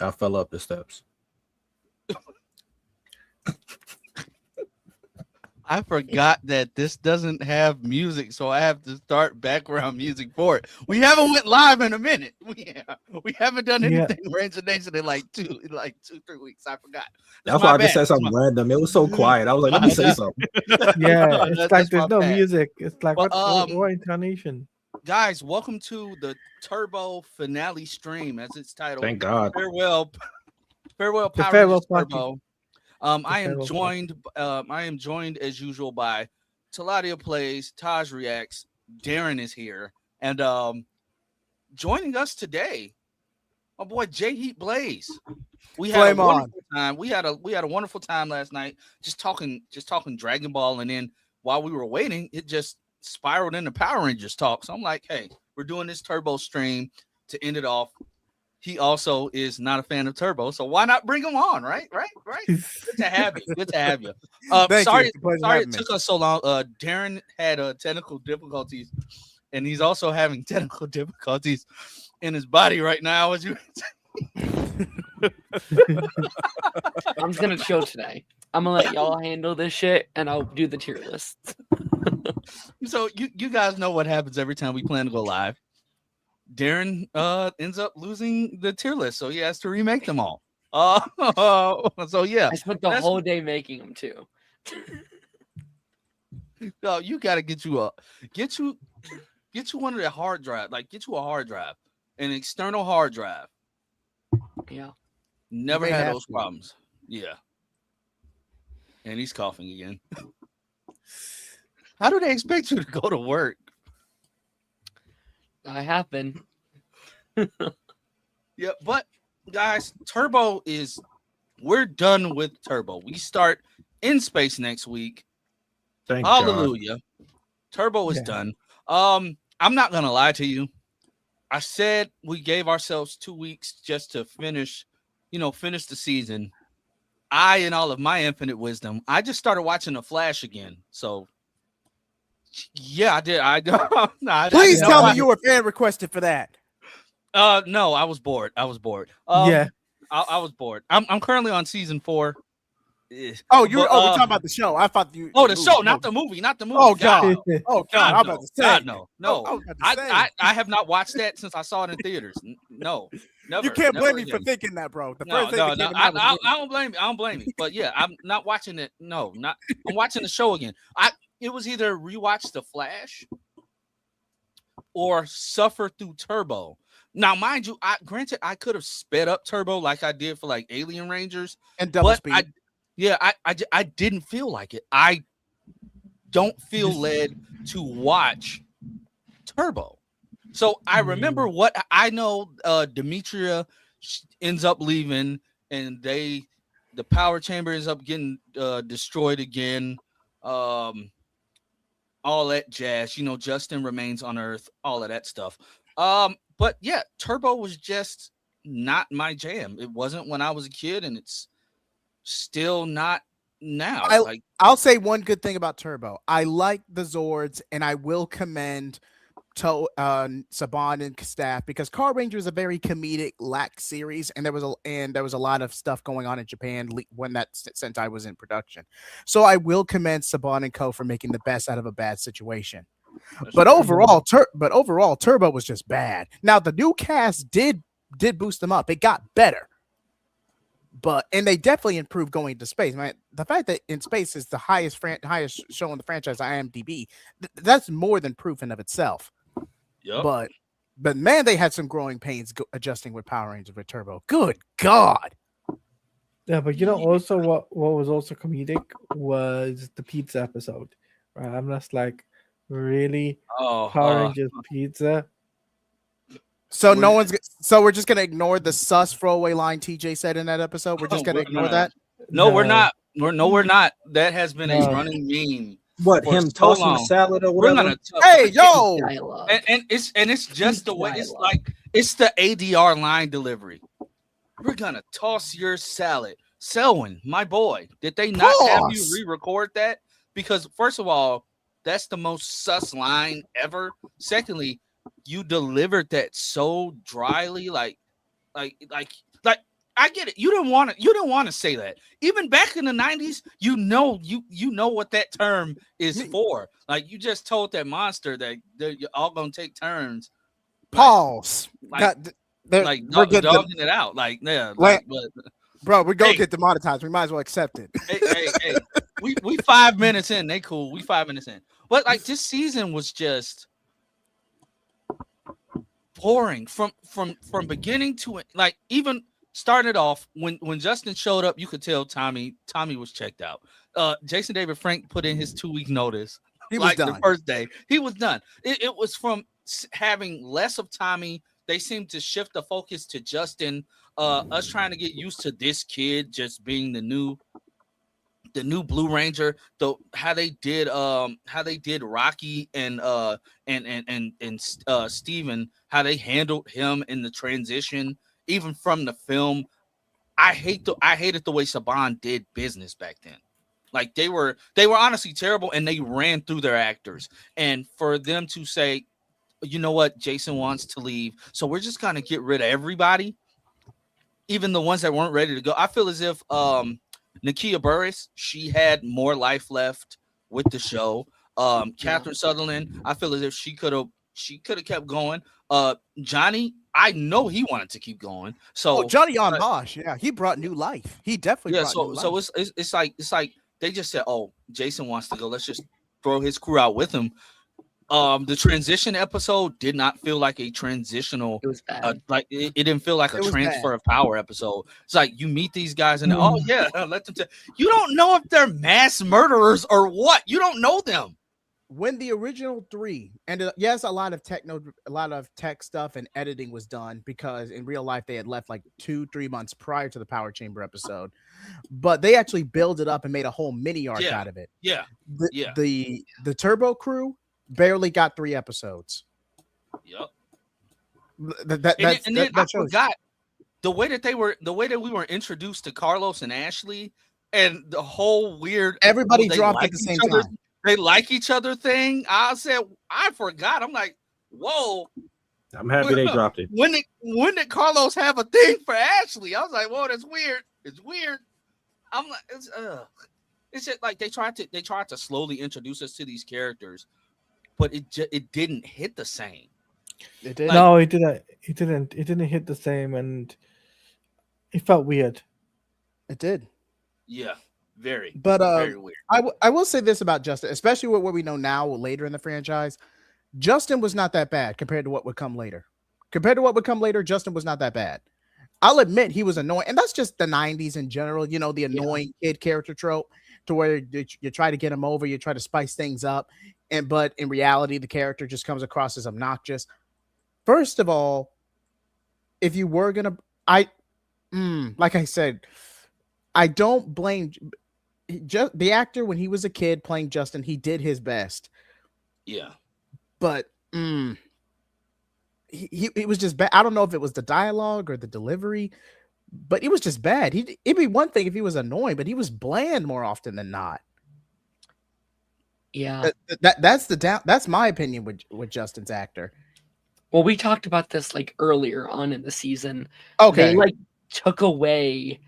I fell up the steps. I forgot that this doesn't have music, so I have to start background music for it. We haven't went live in a minute. We haven't done Yeah, anything Ranger Nation in like 2-3 weeks. I forgot. That's That's why my I just bad. said something random. It was so quiet. I was like, let me say something. yeah. It's like That's my there's no bad. music. It's like But what intonation? guys, welcome to the Turbo finale stream, as it's titled. Thank God. Farewell The Power Rangers farewell party. Turbo. The farewell party. I am joined as usual by Taladia Plays, Taj Reacts, Darren is here, and joining us today, my boy J Heat Blaze. We had Flame a on. wonderful time. We had a wonderful time last night, just talking Dragon Ball, and then while we were waiting, it just spiraled into Power Rangers talk. So I'm like, hey, we're doing this Turbo stream to end it off. He also is not a fan of Turbo, so why not bring him on? Right. Good to have you. Good to have you. Thank Sorry, you. It's a pleasure sorry having it me. took us so long. Darren had technical difficulties, and he's also having technical difficulties in his body right now. As you, I'm just gonna chill today. I'm gonna let y'all handle this shit, and I'll do the tier lists. so you guys know what happens every time we plan to go live. Darren ends up losing the tier list, so he has to remake them all. So yeah, I spent the that's- whole day making them too. no, you got to get you one of the hard drive, like get you a hard drive, an external hard drive. Yeah. Never may had have those to. problems. Yeah, and he's coughing again. How do they expect you to go to work? I have been. Yeah, but guys, Turbo we're done with Turbo. We start in space next week. Thank God. Hallelujah. Turbo is Yeah. done. I'm not gonna lie to you. I said we gave ourselves 2 weeks just to finish the season. In all of my infinite wisdom, I just started watching The Flash again. So yeah, I did. Please didn't tell know me you were fan requested for that. no, I was bored. I was bored. Yeah. I was bored. I'm currently on season 4. Oh, But, we're talking about the show. I thought you. the show, not the movie, not the movie. Oh, God, God. Oh God, God, I'm no. about to say. God, no. I was about to say. I have not watched that since I saw it in theaters. No, never. You can't never blame me for again. thinking that, bro. The No, first thing no, that no. came to mind was I don't blame you. I don't blame you. But yeah, I'm not watching it. No, not. I'm watching the show again. It was either rewatch The Flash or suffer through Turbo. Now, mind you, granted I could have sped up Turbo like I did for like Alien Rangers, and double but speed. I didn't feel like it. I don't feel led to watch Turbo. So I remember what I know. Demetria ends up leaving, and the power chamber ends up getting destroyed again. All that jazz. Justin remains on Earth. All of that stuff. But yeah, Turbo was just not my jam. It wasn't when I was a kid, and it's still not now. I'll say one good thing about Turbo. I like the Zords, and I will commend Saban and staff because Car Ranger is a very comedic lax series, and there was a lot of stuff going on in Japan when that Sentai was in production. So I will commend Saban and Co for making the best out of a bad situation. But overall, Turbo was just bad. Now the new cast did boost them up. It got better. And they definitely improved going to space. Man, the fact that In Space is the highest show in the franchise on IMDb, that's more than proof in of itself. Yep. But man, they had some growing pains adjusting with Power Rangers with Turbo. Good God. Yeah, but also what was also comedic was the pizza episode. Right? I'm just like, really? Power Rangers pizza? So we're just gonna ignore the sus throwaway line TJ said in that episode. We're just gonna ignore that. No, we're not. We're not. That has been a running meme. What, for him so tossing long. the salad or We're whatever? gonna Hey, yo! Dialogue. and it's just the way it's Dialogue. like it's the ADR line delivery. We're gonna toss your salad. Selwyn, my boy, did they not have you Toss. re-record that? Because first of all, that's the most sus line ever. Secondly, you delivered that so dryly, like I get it. You didn't want to say that. Even back in the 90s, you know what that term is for. Like, you just told that monster that you're all gonna take turns. Pause. Like, we're dogging it out. Like, yeah, but, bro, we're gonna get demonetized. We might as well accept it. Hey. We 5 minutes in. They cool. We 5 minutes in. But like, this season was just boring from beginning to it. Like, even started off when Justin showed up, you could tell Tommy was checked out. Jason David Frank put in his 2-week notice. He was done. The first day. He was done. It was from having less of Tommy. They seemed to shift the focus to Justin. Us trying to get used to this kid just being the new Blue Ranger. How they did Rocky and Steven, how they handled him in the transition. Even from the film, I hated the way Saban did business back then. Like, they were honestly terrible, and they ran through their actors. And for them to say, you know what, Jason wants to leave, so we're just gonna get rid of everybody, even the ones that weren't ready to go. I feel as if Nakia Burris, she had more life left with the show. Catherine Sutherland, I feel as if she could have kept going. Johnny, I know he wanted to keep going. So Johnny on Bosch, yeah, he brought new life. He definitely brought new life. So it's like they just said, oh, Jason wants to go. Let's just throw his crew out with him. The transition episode did not feel like a transitional. It was bad. It didn't feel like a transfer bad. of power episode. It's like you meet these guys and let them. You don't know if they're mass murderers or what. You don't know them. When the original 3 ended up, yes, a lot of tech stuff and editing was done because in real life they had left like 2-3 months prior to the Power Chamber episode, but they actually built it up and made a whole mini arc out of it. Yeah. The Turbo crew barely got 3 episodes. Yep. I forgot the way that we were introduced to Carlos and Ashley and the whole weird everybody dropped at the same time. They like each other thing. I forgot. I'm like, whoa. I'm happy they dropped it. When did Carlos have a thing for Ashley? I was like, whoa, that's weird. It's weird. I'm like, it's just like they tried to slowly introduce us to these characters, but it didn't hit the same. It did. No, it didn't. It didn't hit the same, and it felt weird. It did. Yeah. Very weird. I will say this about Justin, especially with what we know now later in the franchise. Justin was not that bad compared to what would come later. Justin was not that bad. I'll admit he was annoying, and that's just the 90s in general. You know, the annoying kid character trope, to where you try to get him over, you try to spice things up, but in reality, the character just comes across as obnoxious. First of all, if you were gonna, like I said, I don't blame. Just the actor when he was a kid playing Justin, he did his best. Yeah, but he was just bad. I don't know if it was the dialogue or the delivery, but it was just bad. It'd be one thing if he was annoying, but he was bland more often than not. Yeah, that's my opinion with Justin's actor. Well, we talked about this like earlier on in the season. Okay, they took away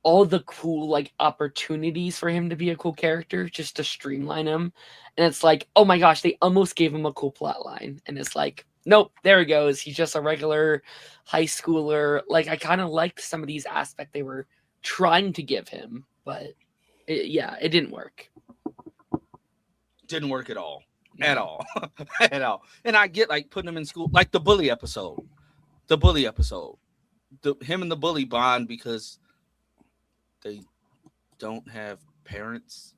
all the cool opportunities for him to be a cool character just to streamline him. And it's like, oh my gosh, they almost gave him a cool plot line. And it's like, nope, there he goes. He's just a regular high schooler. I kind of liked some of these aspects they were trying to give him, but it didn't work. Didn't work at all. At all. At all. And I get putting him in school, like the bully episode. Him and the bully bond because they don't have parents.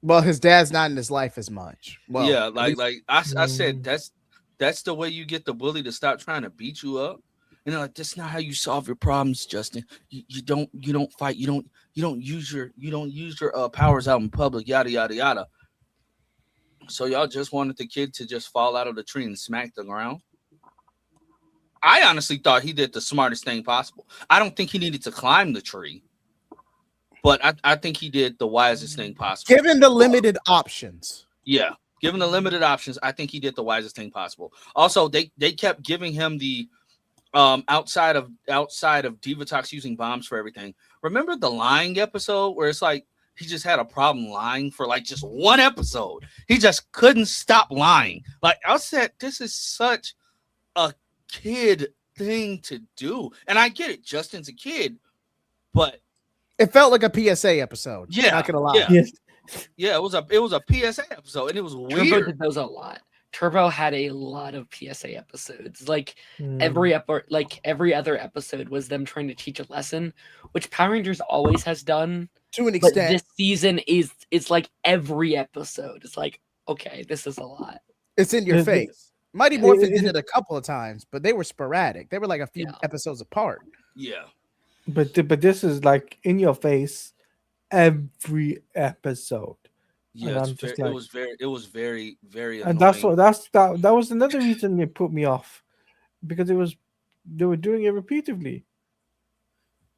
Well, his dad's not in his life as much. Well, yeah, I said, that's the way you get the bully to stop trying to beat you up. And they're like, that's not how you solve your problems, Justin. You don't fight. You don't use your powers out in public. Yada yada yada. So y'all just wanted the kid to just fall out of the tree and smack the ground. I honestly thought he did the smartest thing possible. I don't think he needed to climb the tree. But I think he did the wisest thing possible. Given the limited options. Yeah. Given the limited options, I think he did the wisest thing possible. Also, they kept giving him the outside of Divatox using bombs for everything. Remember the lying episode where it's like he just had a problem lying for like just one episode. He just couldn't stop lying. Like I said, this is such a kid thing to do. And I get it, Justin's a kid, but It felt like a PSA episode. Yeah, not gonna lie. yeah. Yes. yeah, it was a PSA episode, and it was Turbo weird. did those a lot. Turbo had a lot of PSA episodes. Like Mm. every other episode was them trying to teach a lesson, which Power Rangers always has done. To an But extent. this season it's like every episode. It's like, okay, this is a lot. It's in your Is it- face. Mighty is Morphin it- did it a couple of times, but they were sporadic. They were like a few Yeah. episodes apart. Yeah. But this is like in your face every episode. Yeah, And it's I'm just very, like- it was very, very And that's annoying. what that was another reason it put me off, because they were doing it repeatedly.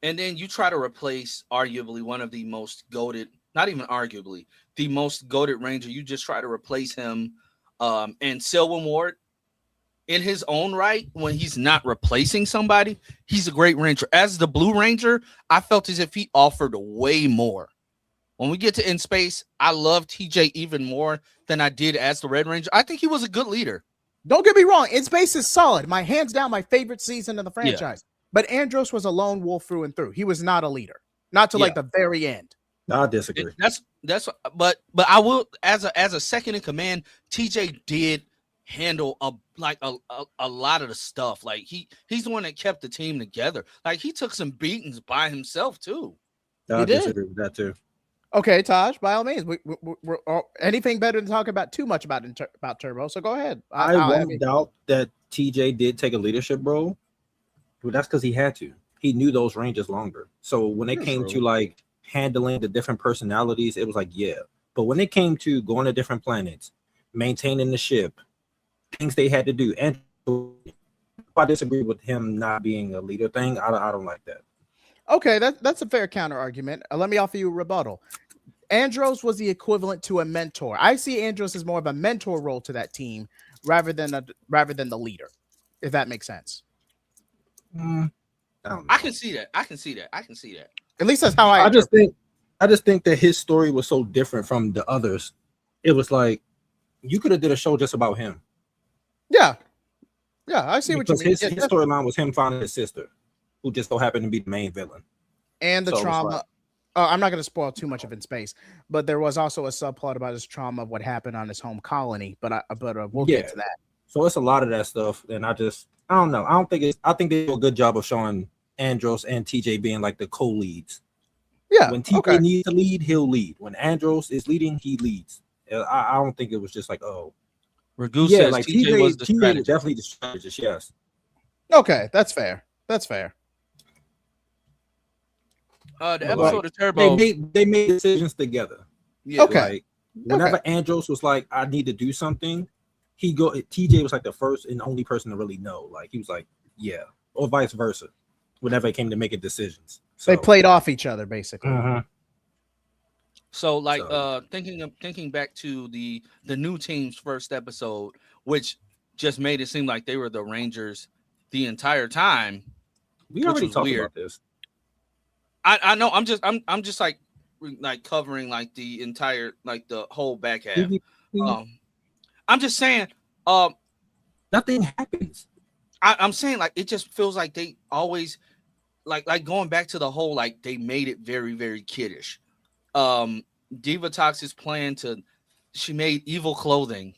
And then you try to replace arguably one of the most goated, not even arguably, the most goated Ranger. You just try to replace him. And Selwyn Ward, in his own right, when he's not replacing somebody, he's a great Ranger. As the Blue Ranger, I felt as if he offered way more. When we get to In Space, I love TJ even more than I did as the Red Ranger. I think he was a good leader. Don't get me wrong. In Space is solid. My hands down, my favorite season of the franchise. But Andros was a lone wolf through and through. He was not a leader. Not to like the very end. I disagree. But I will, as a second in command, TJ did handle a lot of the stuff. Like he's the one that kept the team together. Like he took some beatings by himself too. I You did? disagree with that too. Okay, Taj, by all means, we're anything better than talking about too much about Turbo. So go ahead. I won't doubt that TJ did take a leadership role, but that's because he had to. He knew those Rangers longer. So when it That's came true. to like handling the different personalities, it was like, yeah. But when it came to going to different planets, maintaining the ship, things they had to do, and I disagree with him not being a leader thing. I don't like that. Okay, that's a fair counter argument. Let me offer you a rebuttal. Andros was the equivalent to a mentor. I see Andros as more of a mentor role to that team rather than the leader, if that makes sense. I don't know. I can see that. At least that's how I I just think that his story was so different from the others. It was like you could have did a show just about him. Yeah, I see what you Because mean. his Yeah, storyline was him finding his sister, who just so happened to be the main villain. and the So it was trauma. like- I'm not going to spoil too much of In Space, but there was also a subplot about his trauma of what happened on his home colony. But we'll get Yeah. to that. So it's a lot of that stuff, and I don't know. I think they do a good job of showing Andros and TJ being like the co-leads. Yeah. When TJ needs to lead, he'll lead. When Andros is leading, he leads. I don't think it was just like, oh, Ragu yeah, says like TJ was the TJ was strategist. definitely the strategist. Yes. Okay, that's fair. That's fair. The But, episode of Turbo. They made decisions together. Yeah, Okay. Like whenever Andros was like, I need to do something, TJ was like the first and only person to really know. Like he was like, yeah, or vice versa. Whenever it came to making decisions, They played off each other basically. Uh-huh. So like So- thinking back to the new team's first episode, which just made it seem like they were the Rangers the entire time. We Which already was talked weird. about this. I know I'm just like covering like the entire like the whole back half. I'm just saying Nothing happens. I'm saying like it just feels like they always like going back to the whole like they made it very, very kiddish. Divatox's plan she made evil clothing.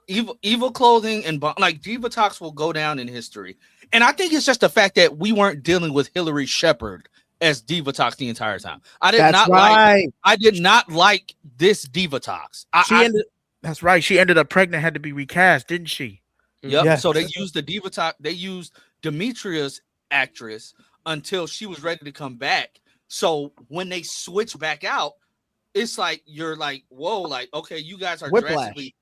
Evil clothing and like Divatox will go down in history. And I think it's just the fact that we weren't dealing with Hillary Shepard as Divatox the entire time. I did not like this Divatox. That's right. She ended up pregnant, had to be recast, didn't she? Yep. Yeah. So they used the Divatox. They used Demetria's actress until she was ready to come back. So when they switch back out, it's like you're like, whoa, like okay, you guys are Whiplash. drastically.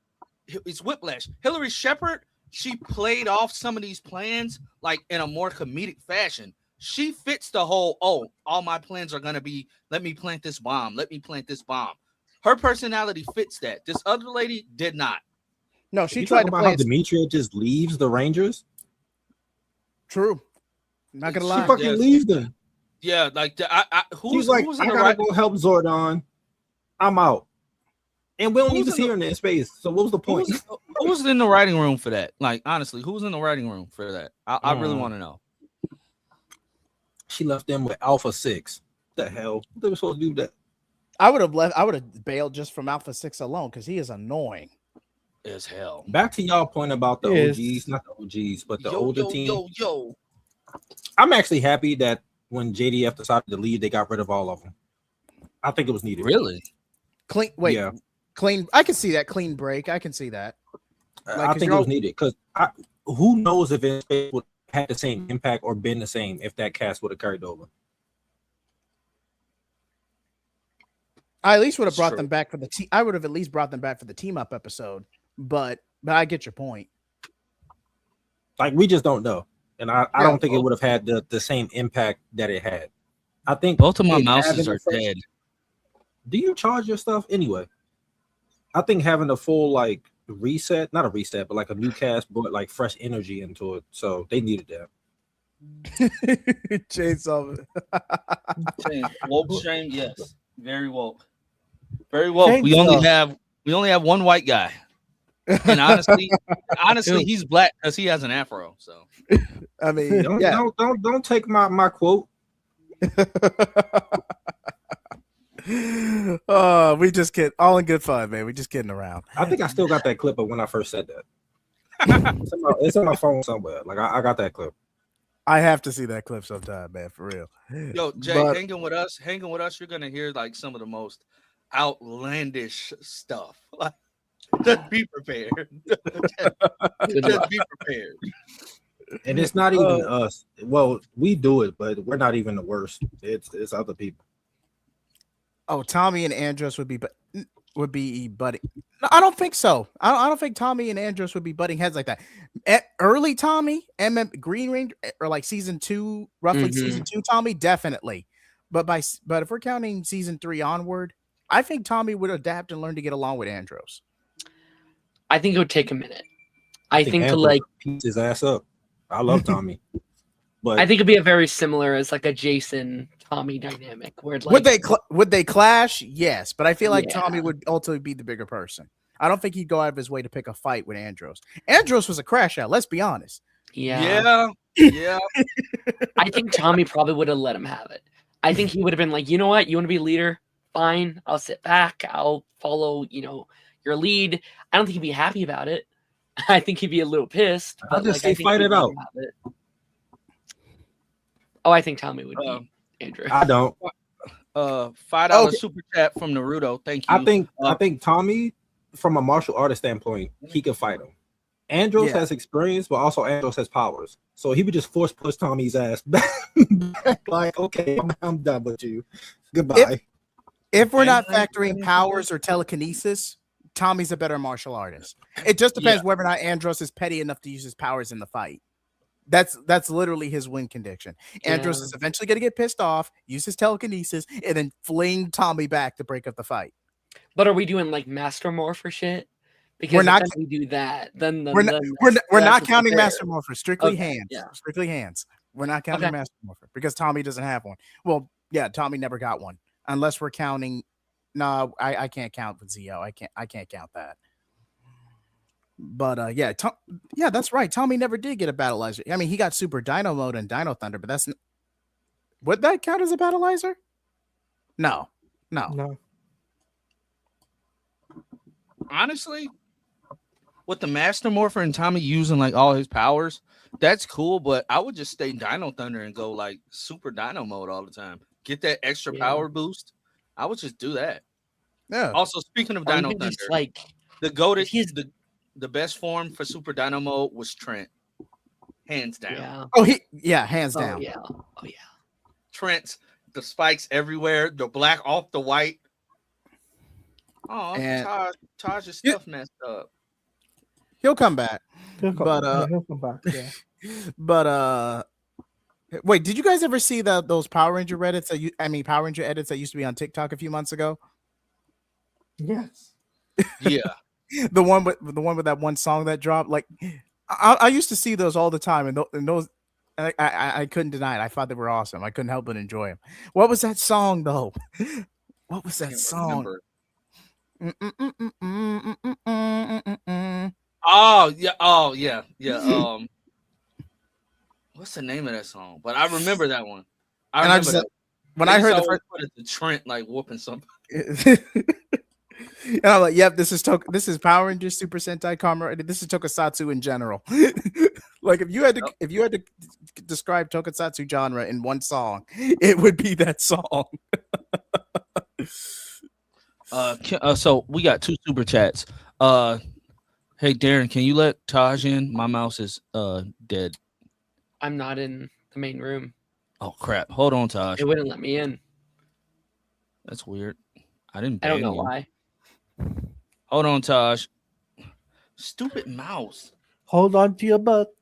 It's whiplash. Hillary Shepard, she played off some of these plans like in a more comedic fashion. She fits the whole, all my plans are gonna be, let me plant this bomb. Her personality fits that. This other lady did not. No, she You tried talking to about play. how Demetria just leaves the Rangers? True. Not gonna She lie. fucking Yes. leaves them. Yeah, like She's like, who's I in the gotta right go help Zordon. I'm out. And we don't Who's even in see the- her in that space. So what was the point? who's in the writing room for that? Like honestly, who's in the writing room for that? I really Mm. want to know. She left them with Alpha 6. What the hell? They were supposed to do that. I would have bailed just from Alpha 6 alone because he is annoying. As hell. Back to y'all point about the Yes. OGs, not the OGs, but the Yo, older yo, team. yo. I'm actually happy that when JDF decided to leave, they got rid of all of them. I think it was needed. Really? Clean. Wait. Yeah. Clean. I can see that clean break. I can see that. I 'cause think you're it was all- needed because who knows if it would have had the same impact or been the same if that cast would have carried over. I at least would have That's brought true. them back for the team. I would have at least brought them back for the team up episode. But I get your point. Like we just don't know, and I Yeah. don't think it would have had the same impact that it had. I think Both of my it mouses having are the first- dead. Do you charge your stuff anyway? I think having a full like reset, not a reset, but like a new cast brought like fresh energy into it. So they needed that. Chainsaw. Woke shame, yes. Very woke. Very woke. Thanks, We only have one white guy. And honestly, he's black because he has an afro. So I mean, Don't, yeah. don't take my quote. Oh, we just kid. All in good fun, man. We just kidding around. I think I still got that clip of when I first said that. It's on my phone somewhere. Like I got that clip. I have to see that clip sometime, man. For real. yo, Jay, But- hanging with us, you're gonna hear like some of the most outlandish stuff. Like just be prepared. Just be prepared. And it's not even us. Well, we do it, but we're not even the worst. It's other people. Oh, Tommy and Andros would be buddy. No, I don't think so. I don't think Tommy and Andros would be butting heads like that. Early Tommy, Green Ranger, or like season 2, roughly Mhm. season 2 Tommy, definitely. But if we're counting season 3 onward, I think Tommy would adapt and learn to get along with Andros. I think it would take a minute. I think to Andrew like piece his ass up. I love Tommy, but I think it'd be a very similar as like a Jason Tommy dynamic where it's like Would they clash? Yes, but I feel like Yeah. Tommy would ultimately be the bigger person. I don't think he'd go out of his way to pick a fight with Andros. Andros was a crash out. Let's be honest. yeah. Yeah. I think Tommy probably would have let him have it. I think he would have been like, you know what, you want to be leader? Fine, I'll sit back. I'll follow, your lead. I don't think he'd be happy about it. I think he'd be a little pissed. I'll But just say I think fight he'd it let out. him have it. Oh, I think Tommy would Um, be Andrew. I don't. $5 Okay. super chat from Naruto. Thank you. I think Tommy, from a martial artist standpoint, he can fight him. Andros Yeah. has experience, but also Andros has powers. So he would just force push Tommy's ass back. Like, okay, I'm done with you. Goodbye. If we're not And- factoring powers or telekinesis, Tommy's a better martial artist. It just depends whether or not Andros is petty enough to use his powers in the fight. That's literally his win condition. Andros Yeah. is eventually going to get pissed off, use his telekinesis, and then fling Tommy back to break up the fight. But are we doing like Master Morph or shit? Because We're if not- then we do that. Then We're not that's not just counting fair. Master Morpher, strictly Okay, hands. yeah. Strictly hands. We're not counting Okay. Master Morpher because Tommy doesn't have one. Well, yeah, Tommy never got one unless we're counting. No, I can't count with Zio. I can't count that. But yeah, that's right. Tommy never did get a battleizer. I mean, he got Super Dino Mode and Dino Thunder, but would that count as a battleizer? No. No. Honestly, with the Master Morpher and Tommy using like all his powers, that's cool. But I would just stay Dino Thunder and go like Super Dino Mode all the time. Get that extra Yeah. power boost. I would just do that. Yeah. Also, speaking of Or Dino even Thunder, just like the goated, he's- the best form for Super Dino Mode was Trent, hands down. yeah. Oh, hands Oh down. yeah. Oh yeah. Trent's the spikes everywhere, the black off the white. Oh, And- Taj's Yeah. stuff messed up. He'll come back. He'll come, But, he'll come back. Yeah. But wait, did you guys ever see those Power Ranger Reddits Power Ranger edits that used to be on TikTok a few months ago? Yes. Yeah, The one with that one song that dropped. Like, I used to see those all the time, and those I couldn't deny it. I thought they were awesome. I couldn't help but enjoy them. What was that song though? What was that song? Oh yeah. What's the name of that song? But I remember that one. I heard the first put it to Trent like whooping something. And I'm like, yep, this is Power Rangers Super Sentai Kamen. This is Tokusatsu in general. Like if you had to describe Tokusatsu genre in one song, it would be that song. So we got 2 super chats. Hey Darren, can you let Taj in? My mouse is dead. I'm not in the main room. Oh crap! Hold on, Taj. It wouldn't let me in. That's weird. I don't know why. Hold on, Taj. Stupid mouse. Hold on to your butt.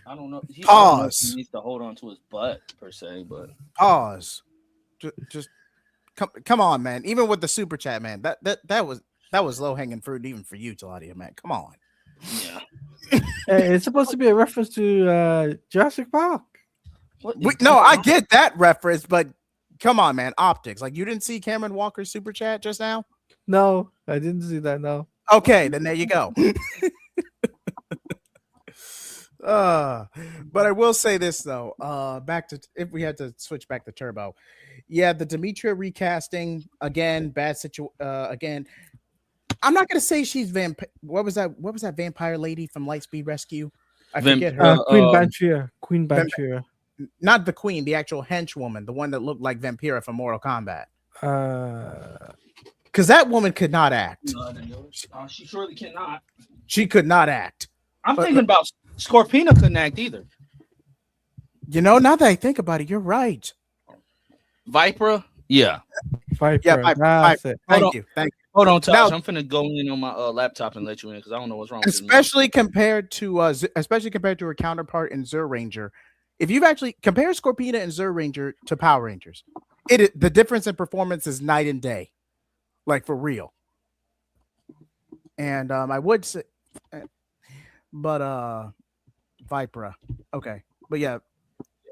I don't know. Pause. He needs to hold on to his butt per se, but pause. Just come on, man. Even with the super chat, man, that was low hanging fruit even for you, Claudia, man. Come on. Yeah. It's supposed to be a reference to Jurassic Park. No, I get that reference, but come on, man. Optics. Like, you didn't see Cameron Walker's super chat just now? No, I didn't see that. No. Okay, then there you go. But I will say this though. Back to, if we had to switch back to Turbo, yeah, the Demetria recasting again, bad situation. Again, I'm not gonna say she's What was that vampire lady from Lightspeed Rescue? I forget her. Queen Banshee. Queen Banshee. Not the queen, the actual henchwoman, the one that looked like Vampira from Mortal Kombat. Because that woman could not act. She surely cannot. She could not act. I'm thinking about Scorpina couldn't act either. You know, now that I think about it, you're right. Vipera? Yeah. Vipera. Yeah, Vipera. Thank you. Hold on, Tosh. I'm finna go in on my laptop and let you in because I don't know what's wrong with especially compared to her counterpart in Zur Ranger. If you've actually compared Scorpina and Zur Ranger to Power Rangers, the difference in performance is night and day. Like, for real. And I would say, but Vipera. Okay. But yeah.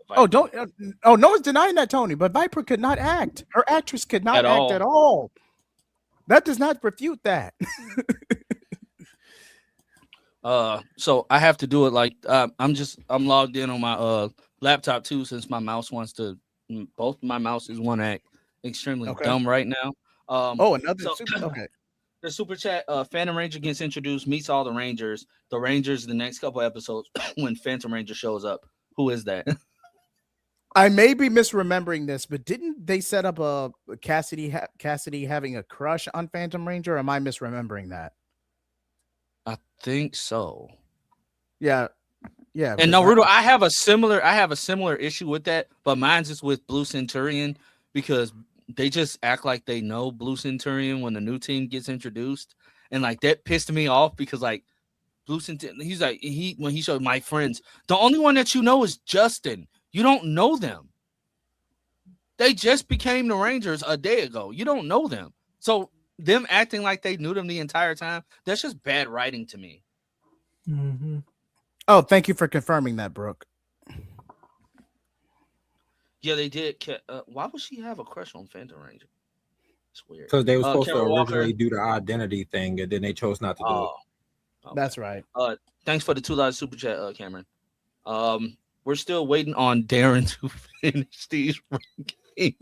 Vipera. No one's denying that, Tony, but Vipera could not act. Her actress could not act at all. That does not refute that. So I have to do it like I'm logged in on my laptop too, since my mouse wants to. Both my mouses want to act extremely dumb right now. Okay. The super chat. Phantom Ranger gets introduced, meets all the Rangers. The Rangers, the next couple episodes, when Phantom Ranger shows up. Who is that? I may be misremembering this, but didn't they set up a Cassidy having a crush on Phantom Ranger? Or am I misremembering that? I think so. Yeah. And Naruto, I have a similar issue with that, but mine's just with Blue Centurion because they just act like they know Blue Centurion when the new team gets introduced, and like that pissed me off because like Blue Centurion, he's like when he showed my friends, the only one that you know is Justin. You don't know them. They just became the Rangers a day ago. You don't know them, so them acting like they knew them the entire time, that's just bad writing to me. Mm-hmm. Oh, thank you for confirming that, Brooke. Yeah, they did. Why would she have a crush on Phantom Ranger? It's weird. Because they were supposed to Karen originally Walker. do the identity thing, and then they chose not to do it. Okay. That's right. Thanks for the $2 super chat, Cameron. We're still waiting on Darren to finish these rankings.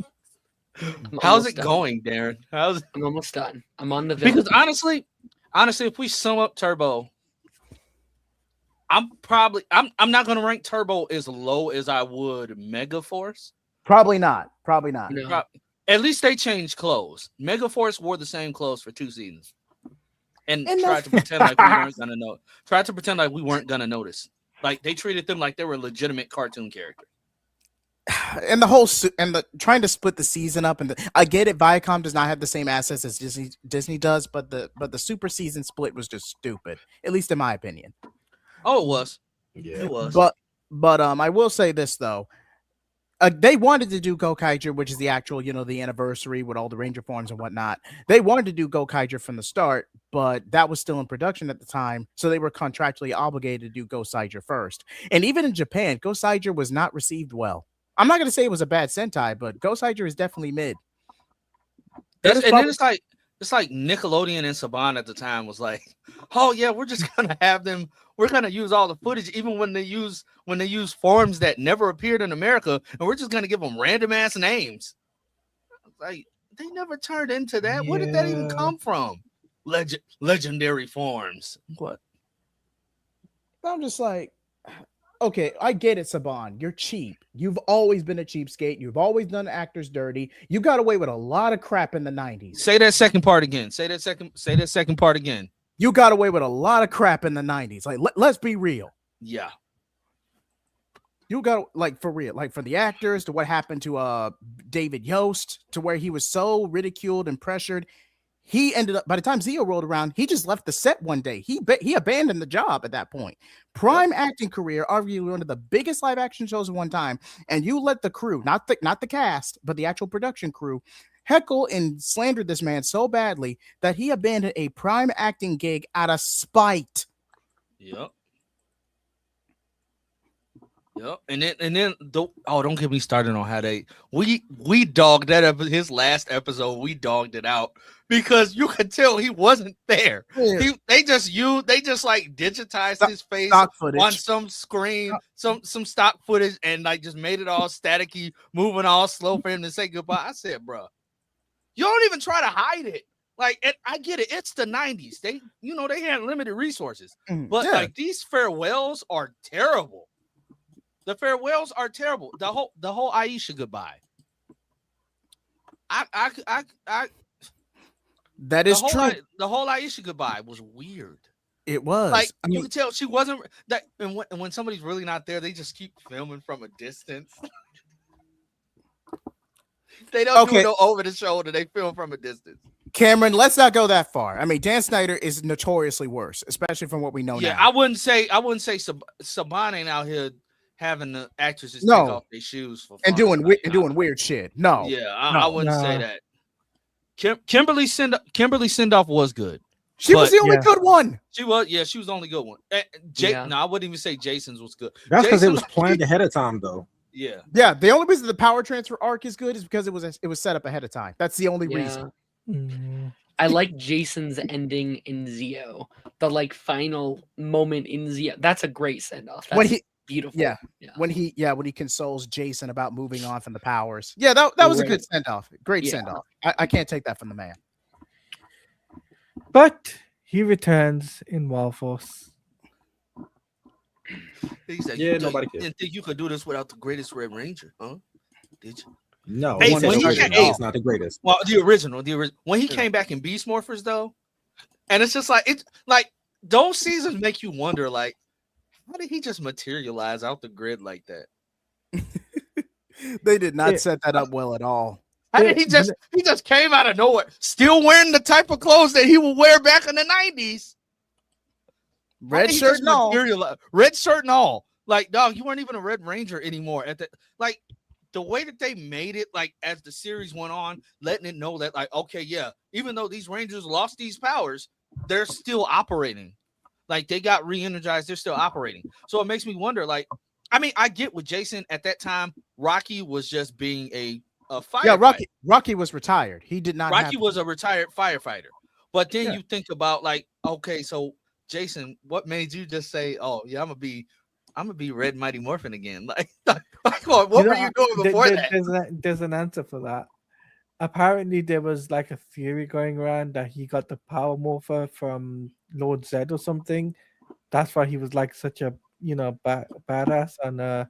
How's it going, Darren? I'm almost done. I'm on the villain. Because honestly, if we sum up Turbo, I'm not gonna rank Turbo as low as I would Megaforce. Probably not. No. At least they changed clothes. Megaforce wore the same clothes for 2 seasons, and tried to pretend like we weren't gonna know. Tried to pretend like we weren't gonna notice. Like they treated them like they were a legitimate cartoon character. And the trying to split the season up, and I get it. Viacom does not have the same assets as Disney does, but the super season split was just stupid, at least in my opinion. Oh, it was. Yeah. It was. But I will say this though, They wanted to do Gokaiger, which is the actual, the anniversary with all the Ranger forms and whatnot. They wanted to do Gokaiger from the start, but that was still in production at the time, so they were contractually obligated to do Goseiger first. And even in Japan, Goseiger was not received well. I'm not going to say it was a bad Sentai, but Goseiger is definitely mid. Then it's like Nickelodeon and Saban at the time was like, oh yeah, we're just gonna have them. We're gonna use all the footage, even when they use forms that never appeared in America, and we're just gonna give them random ass names. Like they never turned into that. Where did that even come from? Legendary forms. What? I'm just like, okay, I get it, Saban. You're cheap. You've always been a cheapskate. You've always done actors dirty. You got away with a lot of crap in the 90s. Say that second part again. Say that second part again. You got away with a lot of crap in the 90s. Like, let's be real. Yeah. You got, like, for real, like, for the actors, to what happened to David Yost, to where he was so ridiculed and pressured. He ended up, by the time Zeo rolled around, he just left the set one day. He abandoned the job at that point. Prime acting career, arguably one of the biggest live action shows of one time, and you let the crew, not the cast, but the actual production crew, heckle and slander this man so badly that he abandoned a prime acting gig out of spite. Yep. And then don't get me started on how we dogged that his last episode. We dogged it out because you could tell he wasn't there. Yeah. They just like digitized his face on some screen, some stock footage, and like just made it all staticky, moving all slow for him to say goodbye. I said, bro, you don't even try to hide it. Like, I get it. It's the 90s. They had limited resources, but like these farewells are terrible. The farewells are terrible. The whole Aisha goodbye. That is true. The whole Aisha goodbye was weird. It was. Like you could tell she wasn't that. And when somebody's really not there, they just keep filming from a distance. They don't do no over the shoulder. They film from a distance. Cameron, let's not go that far. I mean, Dan Snyder is notoriously worse, especially from what we know now. Yeah, I wouldn't say Saban ain't out here having the actresses take off their shoes for and doing weird shit. No, I wouldn't say that. Kimberly Sendoff was good. She was the only good one. She was the only good one. No, I wouldn't even say Jason's was good. That's because it was planned ahead of time, though. Yeah. The only reason the power transfer arc is good is because it was set up ahead of time. That's the only reason. I like Jason's ending in Zeo. The like final moment in Zeo. That's a great send off. Beautiful. Yeah. When he consoles Jason about moving on from the powers. Yeah, that was a good send off. Great send off. I can't take that from the man. But he returns in Wild Force. He said, nobody cares. Didn't think you could do this without the greatest Red Ranger, huh? Did you? No, it's not the greatest. Well, the original. When he came back in Beast Morphers, though, and it's just like those seasons make you wonder, like, how did he just materialize out the grid like that? They did not set that up well at all. How did he just came out of nowhere, still wearing the type of clothes that he would wear back in the 90s? Red shirt and all. Red shirt and all. Like, dog, you weren't even a Red Ranger anymore. The way that they made it, like, as the series went on, letting it know that, like, okay, yeah, even though these Rangers lost these powers, they're still operating. Like, they got re-energized, they're still operating. So it makes me wonder, like, I mean, I get with Jason at that time, Rocky was just being a firefighter. Yeah, Rocky was retired. He did not. Rocky was a retired firefighter. But then you think about, like, okay, so Jason, what made you just say, "Oh yeah, I'm gonna be Red Mighty Morphin again"? Like what were you doing before that? There's an answer for that. Apparently, there was like a theory going around that he got the power morpher from Lord Zed or something. That's why he was like such a badass on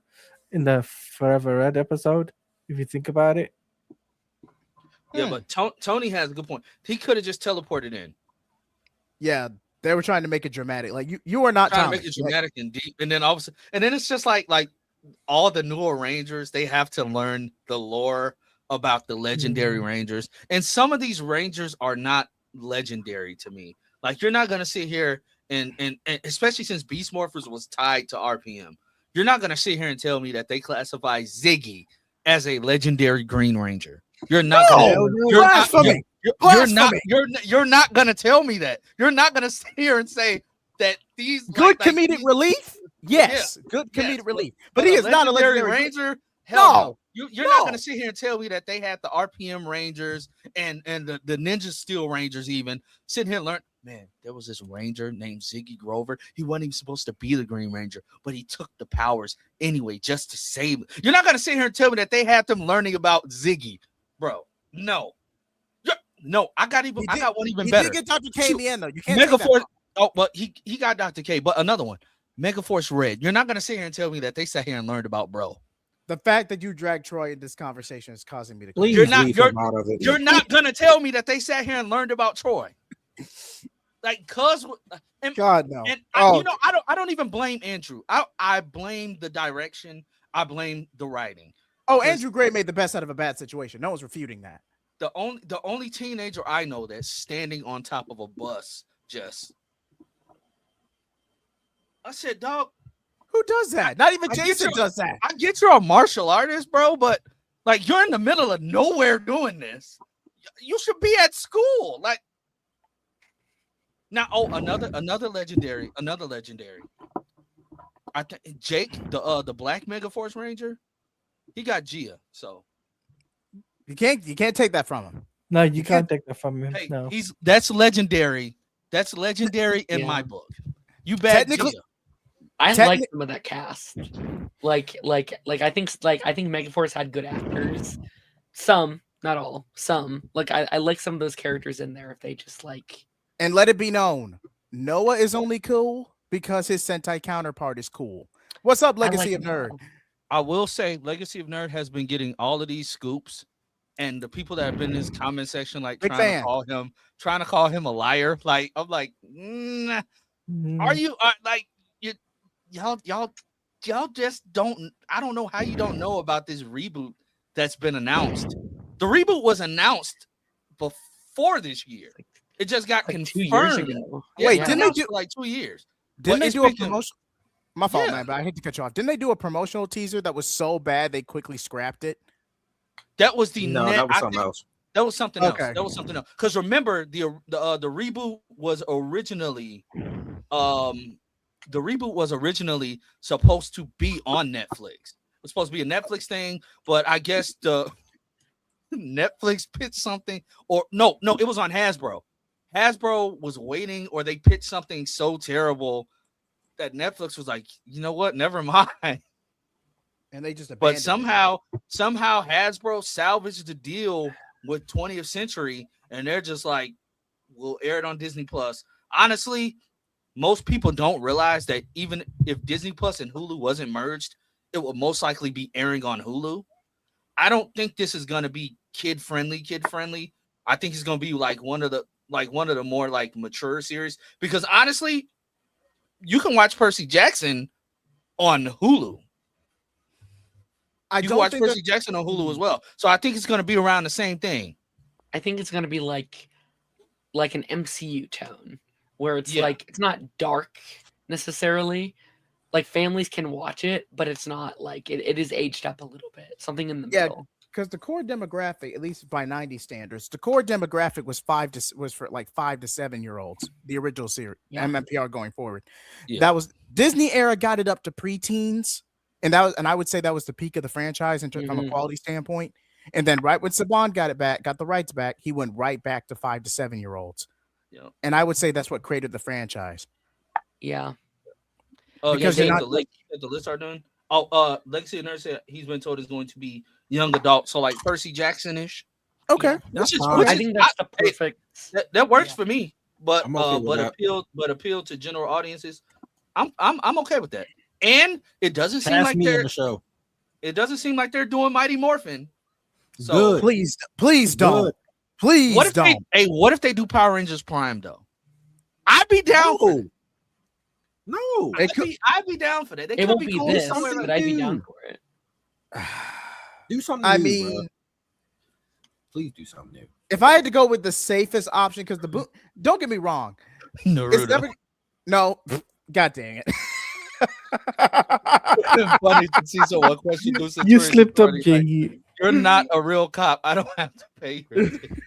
in the Forever Red episode. If you think about it. Yeah, but Tony has a good point. He could have just teleported in. Yeah, they were trying to make it dramatic. Like you are not trying to make it dramatic and deep, and then all of a sudden, and then it's just like all the newer Rangers, they have to learn the lore about the legendary Rangers, and some of these Rangers are not legendary to me. Like, you're not gonna sit here and especially since Beast Morphers was tied to RPM, you're not gonna sit here and tell me that they classify Ziggy as a legendary Green Ranger. You're not No, gonna, you're not, blasphemy. you're not gonna tell me that. You're not gonna sit here and say that these Good like comedic these- relief. Yes, good yes, comedic but- relief. But he is not a legendary Ranger. Hell No, you're not no. gonna sit here and tell me that they had the RPM Rangers and the Ninja Steel Rangers even sitting here and learn. Man, there was this Ranger named Ziggy Grover. He wasn't even supposed to be the Green Ranger, but he took the powers anyway just to save them. You're not gonna sit here and tell me that they had them learning about Ziggy, bro. No, no, I got one even He better. did get Dr. K in Shoot. the end, though. You can't take that Megaforce. from- Oh, but he got Dr. K. But another one, Megaforce Red. You're not gonna sit here and tell me that they sat here and learned about bro. The fact that you dragged Troy in this conversation is causing me to. Please You're not- leave you're- him out of it. You're not gonna tell me that they sat here and learned about Troy. Like, cause and, God no. and Oh. I don't even blame Andrew. I blame the direction. I blame the writing. Oh, because- Andrew Gray made the best out of a bad situation. No one's refuting that. The only teenager I know that's standing on top of a bus just. I said, dog, Who does that? Not even I get Jason you. does that. I get you're a martial artist, bro, but like you're in the middle of nowhere doing this. You should be at school. Like now, another legendary. I think Jake, the Black Megaforce Ranger, he got Gia. So You can't take that from him. No, you can't take that from him. hey, No. that's legendary. That's legendary in Yeah. my book. You bad Technically- Gia. I Techni- like some of that cast. Like I think Megaforce had good actors. Some, not all. Some. Like I like some of those characters in there if they just like And let it be known, Noah is only cool because his Sentai counterpart is cool. What's up, I like Legacy of them Nerd? all. I will say Legacy of Nerd has been getting all of these scoops, and the people that have been in his comment section like Big trying fan. to call him a liar. Like I'm like, are you like y'all just don't. I don't know how you don't know about this reboot that's been announced. The reboot was announced before this year. It just got like confirmed. 2 years ago. Yeah, Wait, it was didn't they announced do- for like 2 years? Didn't But they it's do a speaking- promotion? My fault, Yeah. man, but I hate to cut you off. Didn't they do a promotional teaser that was so bad they quickly scrapped it? That was the No, net- that was I something think- else. That was something Okay. else. That was something else. Because remember, the reboot was originally, supposed to be on Netflix. It was supposed to be a Netflix thing, but I guess the Netflix pitched something, or no, it was on Hasbro. Hasbro was waiting, or they pitched something so terrible that Netflix was like, you know what, never mind. And they just But abandoned it. somehow Hasbro salvaged the deal with 20th Century, and they're just like, we'll air it on Disney Plus. Honestly, most people don't realize that even if Disney Plus and Hulu wasn't merged, it will most likely be airing on Hulu. I don't think this is gonna be kid friendly. I think it's gonna be like one of the more like mature series, because honestly, you can watch Percy Jackson on Hulu. I You can don't watch think Percy Jackson on Hulu as well. So I think it's going to be around the same thing. I think it's gonna be like an MCU tone where it's Yeah. like it's not dark necessarily. Like families can watch it, but it's not like it is aged up a little bit. Something in the Yeah, middle. because the core demographic, at least by 90 standards, the core demographic was for like 5 to 7 year olds. The original series, Yeah. MMPR going forward. Yeah. That was Disney era got it up to preteens, and I would say that was the peak of the franchise from a Mhm. quality standpoint. And then right when Saban got the rights back, he went right back to 5 to 7 year olds. Yeah. And I would say that's what created the franchise. Yeah. Oh, Because yeah, you're the list are done. Oh, Legacy of Nerd said he's been told it's going to be young adult, so like Percy Jackson-ish. Okay. Yeah. That's Which is- fine. which I is- think that's the hey, perfect. That works Yeah. for me, but I'm okay with that. appeal to general audiences. I'm okay with that. And it doesn't seem Pass like me in they're the show. doing Mighty Morphin. So Good. Please don't. Good. Please what if don't. what if they do Power Rangers Prime though? I'd be down for that. No. I'd be down for that. They It could won't be be cool this, somewhere but like- I'd be down for it. Do something I new, mean, bro. Please do something new. if I had to go with the safest option, because don't get me wrong, it's Naruto. never no. God dang it. Funny to see. So one question. You slipped up, Jiggy. You're not a real cop. I don't have to pay your ticket.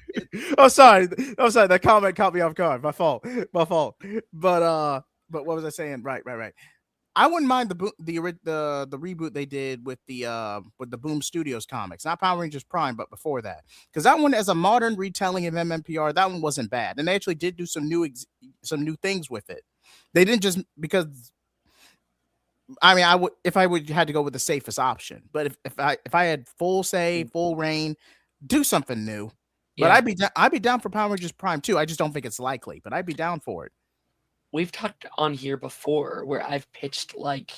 Oh, sorry. That comment caught me off guard. My fault. But what was I saying? Right. I wouldn't mind the reboot they did with the Boom Studios comics, not Power Rangers Prime, but before that, because that one, as a modern retelling of MMPR, that one wasn't bad, and they actually did do some new things with it. They didn't just because. I mean, I would if I would had to go with the safest option, but if I had full say, full reign, do something new. But Yeah. I'd be down for Power Rangers Prime too. I just don't think it's likely, but I'd be down for it. We've talked on here before where I've pitched like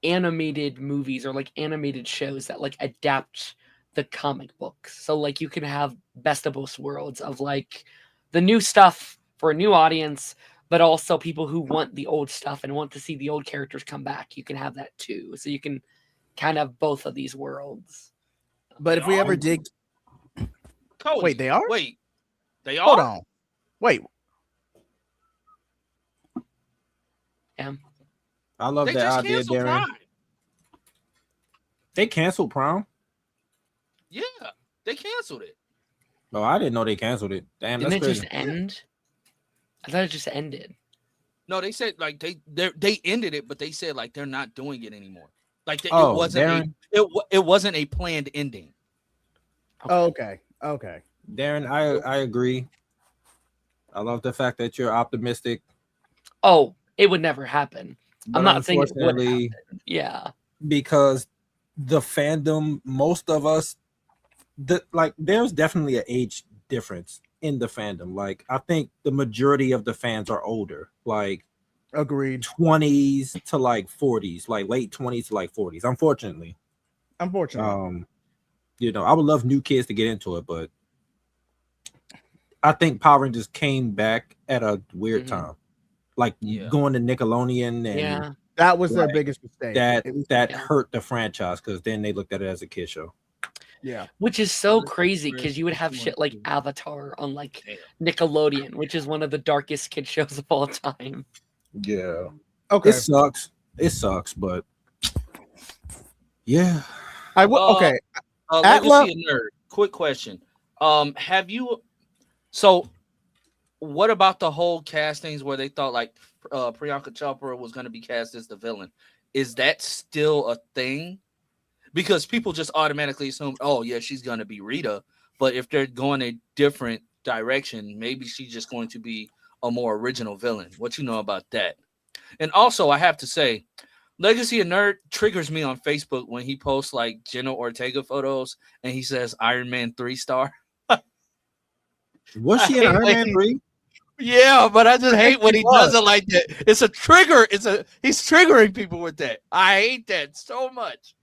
animated movies or like animated shows that like adapt the comic books. So like you can have best of both worlds of like the new stuff for a new audience, but also people who want the old stuff and want to see the old characters come back. You can have that too. So you can kind of have both of these worlds. But if we ever dig, Cody, wait, they are? Wait, they are. Hold on, wait. I love They that just idea, canceled Darren. Prime. They canceled Prom. Yeah, they canceled it. Oh, I didn't know they canceled it. Damn, Didn't that's it crazy. just end? I thought it just ended. No, they said like they ended it, but they said like they're not doing it anymore. Like it Oh, wasn't Darren. it wasn't a planned ending. Okay. Darren, I agree. I love the fact that you're optimistic. Oh, it would never happen. But I'm not saying it would unfortunately, happen. Yeah. because the fandom, most of us, there's definitely an age difference in the fandom. Like, I think the majority of the fans are older, like Agreed. 20s to like 40s, like late 20s to like 40s. Unfortunately, Unfortunately. I would love new kids to get into it, but I think Power Rangers came back at a weird Mhm. time, like Yeah. going to Nickelodeon, and Yeah. That was their Right. biggest mistake. that It was- that Yeah. hurt the franchise because then they looked at it as a kid show. yeah. Which is so That's crazy weird. because you would have That's shit like weird. Avatar on like Damn. Nickelodeon, which is one of the darkest kid shows of all time. Yeah, Okay. it sucks, but yeah. I will. Uh, Okay. Legacy Atla- of Nerd. Quick question. Have you? So, what about the whole castings where they thought like Priyanka Chopra was going to be cast as the villain? Is that still a thing? Because people just automatically assume, oh yeah, she's going to be Rita. But if they're going a different direction, maybe she's just going to be a more original villain. What you know about that? And also, I have to say, Legacy of Nerd triggers me on Facebook when he posts like Jenna Ortega photos and he says Iron Man 3-star. Was I she in hate Iron when Man he- 3? Yeah, but I just hate when he was. does it like that. It's a trigger. He's triggering people with that. I hate that so much.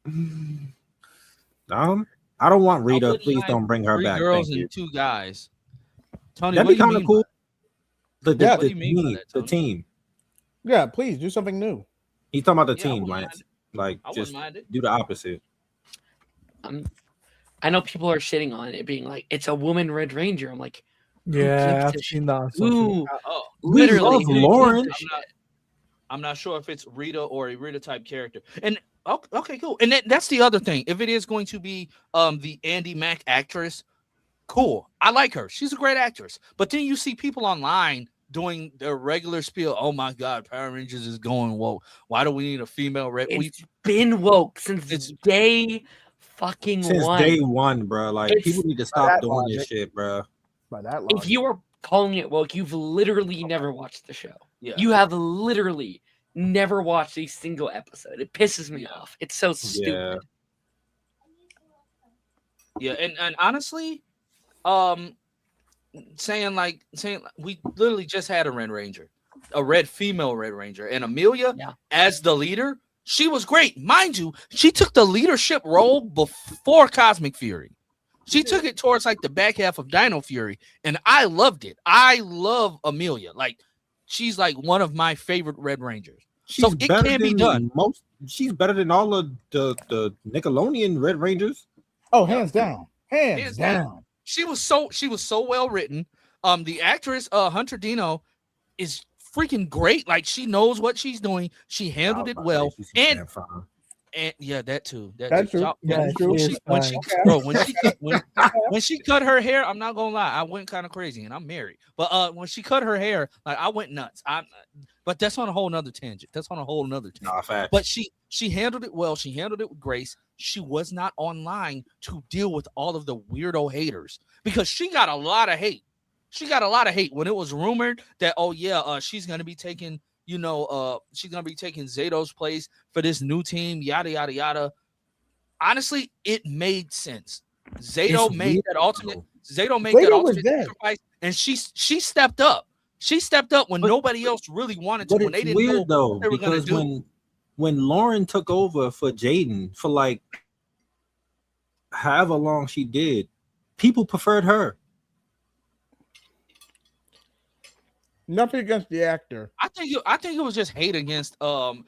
I don't want Rita. wouldn't Please mind don't bring her 3 back. girls Thank you. and 2 guys. Tony, That'd what be do you kind of mean cool. by The, Yeah. What do you mean by team, that, the Tony? team. Yeah. Please do something new. He's talking about the Yeah, I team, wouldn't Lance. Like, I just wouldn't mind it. do the opposite. I know people are shitting on it, being like, "It's a woman Red Ranger." I'm like, Yeah, gives I've a seen that on social "Ooh, media. Oh, We literally, love who gives a Lauren. shit?" I'm not sure if it's Rita or a Rita type character. And okay, cool. And that's the other thing. If it is going to be the Andy Mack actress, cool. I like her. She's a great actress. But then you see people online doing their regular spiel. Oh my God, Power Rangers is going woke. Why do we need a female red? It's been woke since It's- day fucking Since one. day one, bro. Like, It's- people need to that stop doing this logic. shit, bro. By that If logic. you are calling it woke, you've literally never watched the show. Yeah. You have literally never watched a single episode. It pisses me off. It's so stupid. Yeah, and honestly, saying we literally just had a Red Ranger, a red female Red Ranger, and Amelia Yeah. as the leader. She was great, mind you. She took the leadership role before Cosmic Fury. She took it towards like the back half of Dino Fury, and I loved it. I love Amelia. Like, she's like one of my favorite Red Rangers. So it better can be than done. She's better than all of the Nickelodeon Red Rangers. Oh, hands down. Hands Hands down. down. She was so well written. The actress Hunter Dino is freaking great. Like she knows what she's doing. She handled it well. And yeah, that too. That's too. true. Yeah, When she she, is when she, fine. bro, when she cut her hair, I'm not gonna lie, I went kind of crazy, and I'm married. But when she cut her hair, like I went nuts. But that's on a whole nother tangent. Nah, facts. But she handled it well. She handled it with grace. She was not online to deal with all of the weirdo haters because she got a lot of hate. She got a lot of hate when it was rumored that she's gonna be taking she's gonna be taking Zato's place for this new team. Yada yada yada. Honestly, it made sense. Zato made that ultimate. Zato made that ultimate sacrifice, and she stepped up. She stepped up when nobody else really wanted to. But When they it's didn't weird know though, what they were gonna because do. when Lauren took over for Jaden for like however long she did, people preferred her. Nothing against the actor. I think it was just hate against. I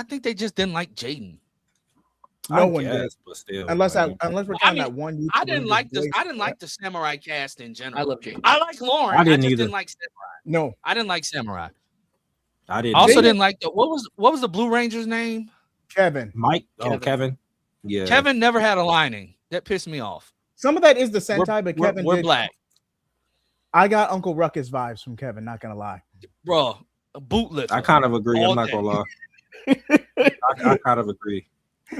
think they just didn't like Jaden. No I one guess, did. but still, Unless like, we're talking that one. YouTuber I didn't who like just this. I voiced didn't like the Samurai cast in general. I love Jaden. I like Lauren. I didn't just either. didn't like Samurai. No, I didn't like Samurai. I didn't. I also Jaden- didn't like the what was the Blue Ranger's name? Kevin. Mike. Kevin. Oh, Kevin. Yeah. Kevin never had a lining. That pissed me off. Some of that is the Sentai, but Kevin we're did. black, I got Uncle Ruckus vibes from Kevin. Not gonna lie. bro. A boot lifter. I kind of agree. All I'm not day. gonna lie. I kind of agree.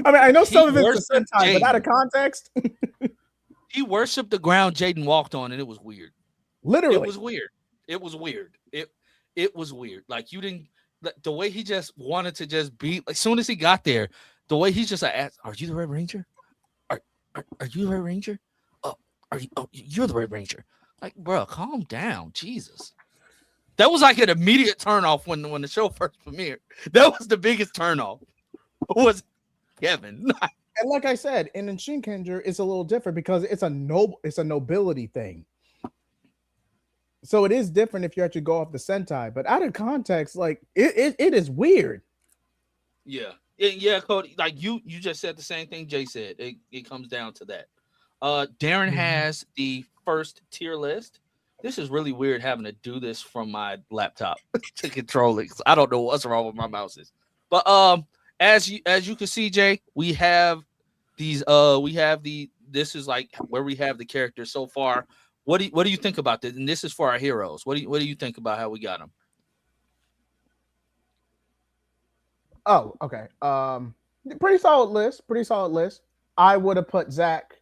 I mean, I know some He of it's worshipped the Sentai, but out of Jaden. context, He worshipped the ground Jaden walked on, and it was weird. literally. It was weird. It was weird. It was weird. Like you didn't the way he just wanted to just be. Like, as soon as he got there, the way he just asked, "Are you the Red Ranger? Are you the Red Ranger? Oh, are you? Oh, you're the Red Ranger." Like, bro, calm down, Jesus. That was like an immediate turnoff when the show first premiered. That was the biggest turnoff. Was Kevin? And like I said, in Shinkenger, it's a little different because it's a nobility thing. So it is different if you actually go off the Sentai, but out of context, like it is weird. Yeah, Cody. Like you just said the same thing Jay said. It comes down to that. Darren has the first tier list. This is really weird having to do this from my laptop to control it. 'Cause I don't know what's wrong with my mouses. But as you can see, Jay, we have these. This is like where we have the characters so far. What do you think about this? And this is for our heroes. What do you think about how we got them? Oh, okay. Pretty solid list. I would have put Zach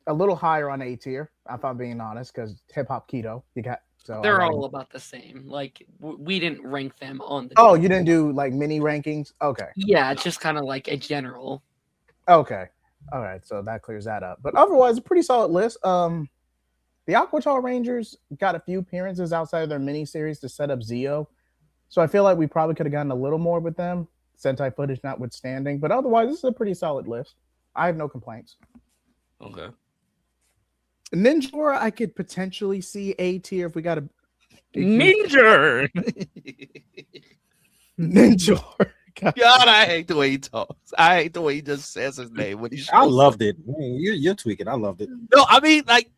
a little higher on A tier, if I'm being honest, because hip hop keto. You got so They're I all got- about the same. Like we didn't rank them on the. Oh, you didn't do like mini rankings? Okay. Yeah, it's just kind of like a general. Okay. All right. So that clears that up. But otherwise, a pretty solid list. The Aquatar Rangers got a few appearances outside of their mini series to set up Zeo. So I feel like we probably could have gotten a little more with them, Sentai footage notwithstanding. But otherwise, this is a pretty solid list. I have no complaints. Okay. Ninjora, I could potentially see A tier if we got a Ninja. Ninjora. God, I hate the way he talks. I hate the way he just says his name when he shows I up. loved it. Man, you're tweaking. I loved it. No, I mean, like,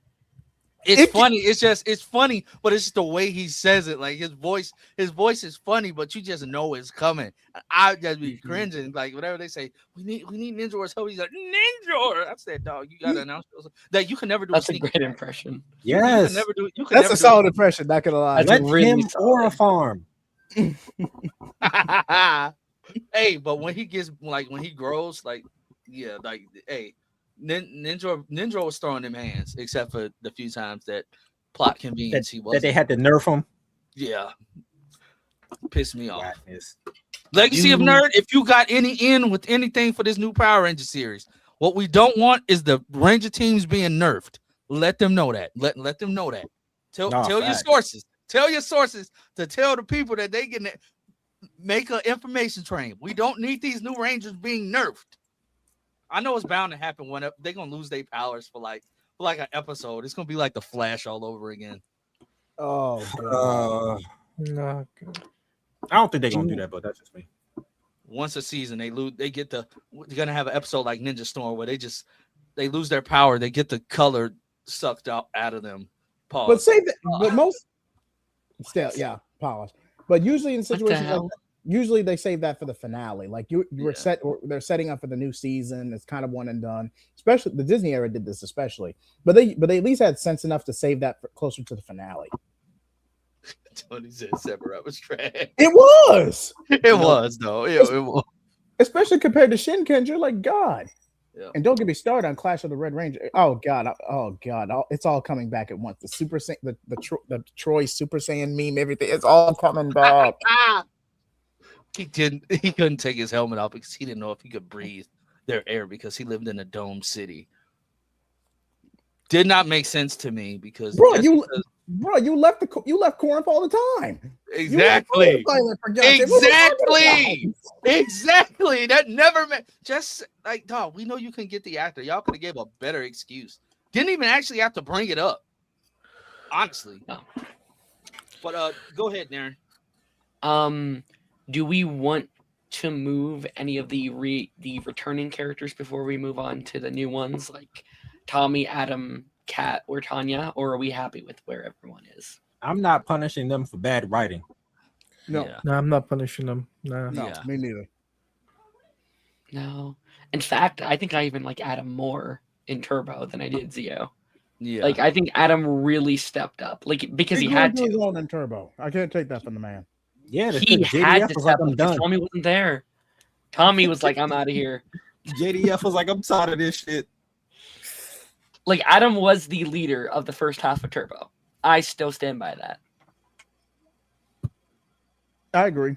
it's If- funny. It's funny, but it's just the way he says it. Like his voice is funny, but you just know it's coming. I just be cringing. Like whatever they say, we need Ninja's help. He's like Ninja. I said, dog, you gotta announce that you can never do. That's a sneak great attack. impression. You Yes. can never do. You can That's never a solid impression, not gonna lie. That's Let really him or a solid. farm. Hey, but when he gets when he grows, hey, Ninja was throwing them hands, except for the few times that plot convenience he was. That they had to nerf him. Yeah, pissed me off. Whackness. Legacy of You- Nerd. If you got any in with anything for this new Power Ranger series, what we don't want is the Ranger teams being nerfed. Let them know that. Let them know that. Tell your facts. sources. Tell your sources to tell the people that they can make an information train. We don't need these new Rangers being nerfed. I know it's bound to happen when they're gonna lose their powers for like an episode. It's gonna be like the Flash all over again. Oh, God. No, good. I don't think they're gonna do that, but that's just me. Once a season, they're gonna have an episode like Ninja Storm where they lose their power. They get the color sucked out of them. Pause. But say that, but most still, yeah, pause. But usually in What the situations like hell? that, usually they save that for the finale. Like you were Yeah. set, or they're setting up for the new season. It's kind of one and done. Especially the Disney era did this, especially. But they at least had sense enough to save that for closer to the finale. Tony said Sephiroth was trash. It was, It was though. It was. especially compared to Shinken. You're like God. Yeah. And don't get me started on Clash of the Red Ranger. Oh God, it's all coming back at once. The Super Saiyan, the Troy Super Saiyan meme, everything. It's all coming back. He couldn't take his helmet off because he didn't know if he could breathe their air because he lived in a dome city. Did not make sense to me because Bro, just you because- you left Corinth all the time. exactly. Exactly. Exactly. That never meant just like dog. We know you can get the actor. Y'all could have gave a better excuse. Didn't even actually have to bring it up. Honestly. No. But go ahead, Darren. Do we want to move any of the returning characters before we move on to the new ones like Tommy, Adam, Kat, or Tanya, or are we happy with where everyone is? I'm not punishing them for bad writing. No, Yeah. No, I'm not punishing them. No. no, Yeah. me neither. No. In fact, I think I even like Adam more in Turbo than I did Zio. Yeah. Like I think Adam really stepped up, like because he grew had into his to. own in Turbo. I can't take that from the man. Yeah, that's He because had JDF to was like, step up I'm because done. Tommy wasn't there. Tommy was like, I'm out of here. JDF was like, I'm tired of this shit. Like Adam was the leader of the first half of Turbo. I still stand by that. I agree.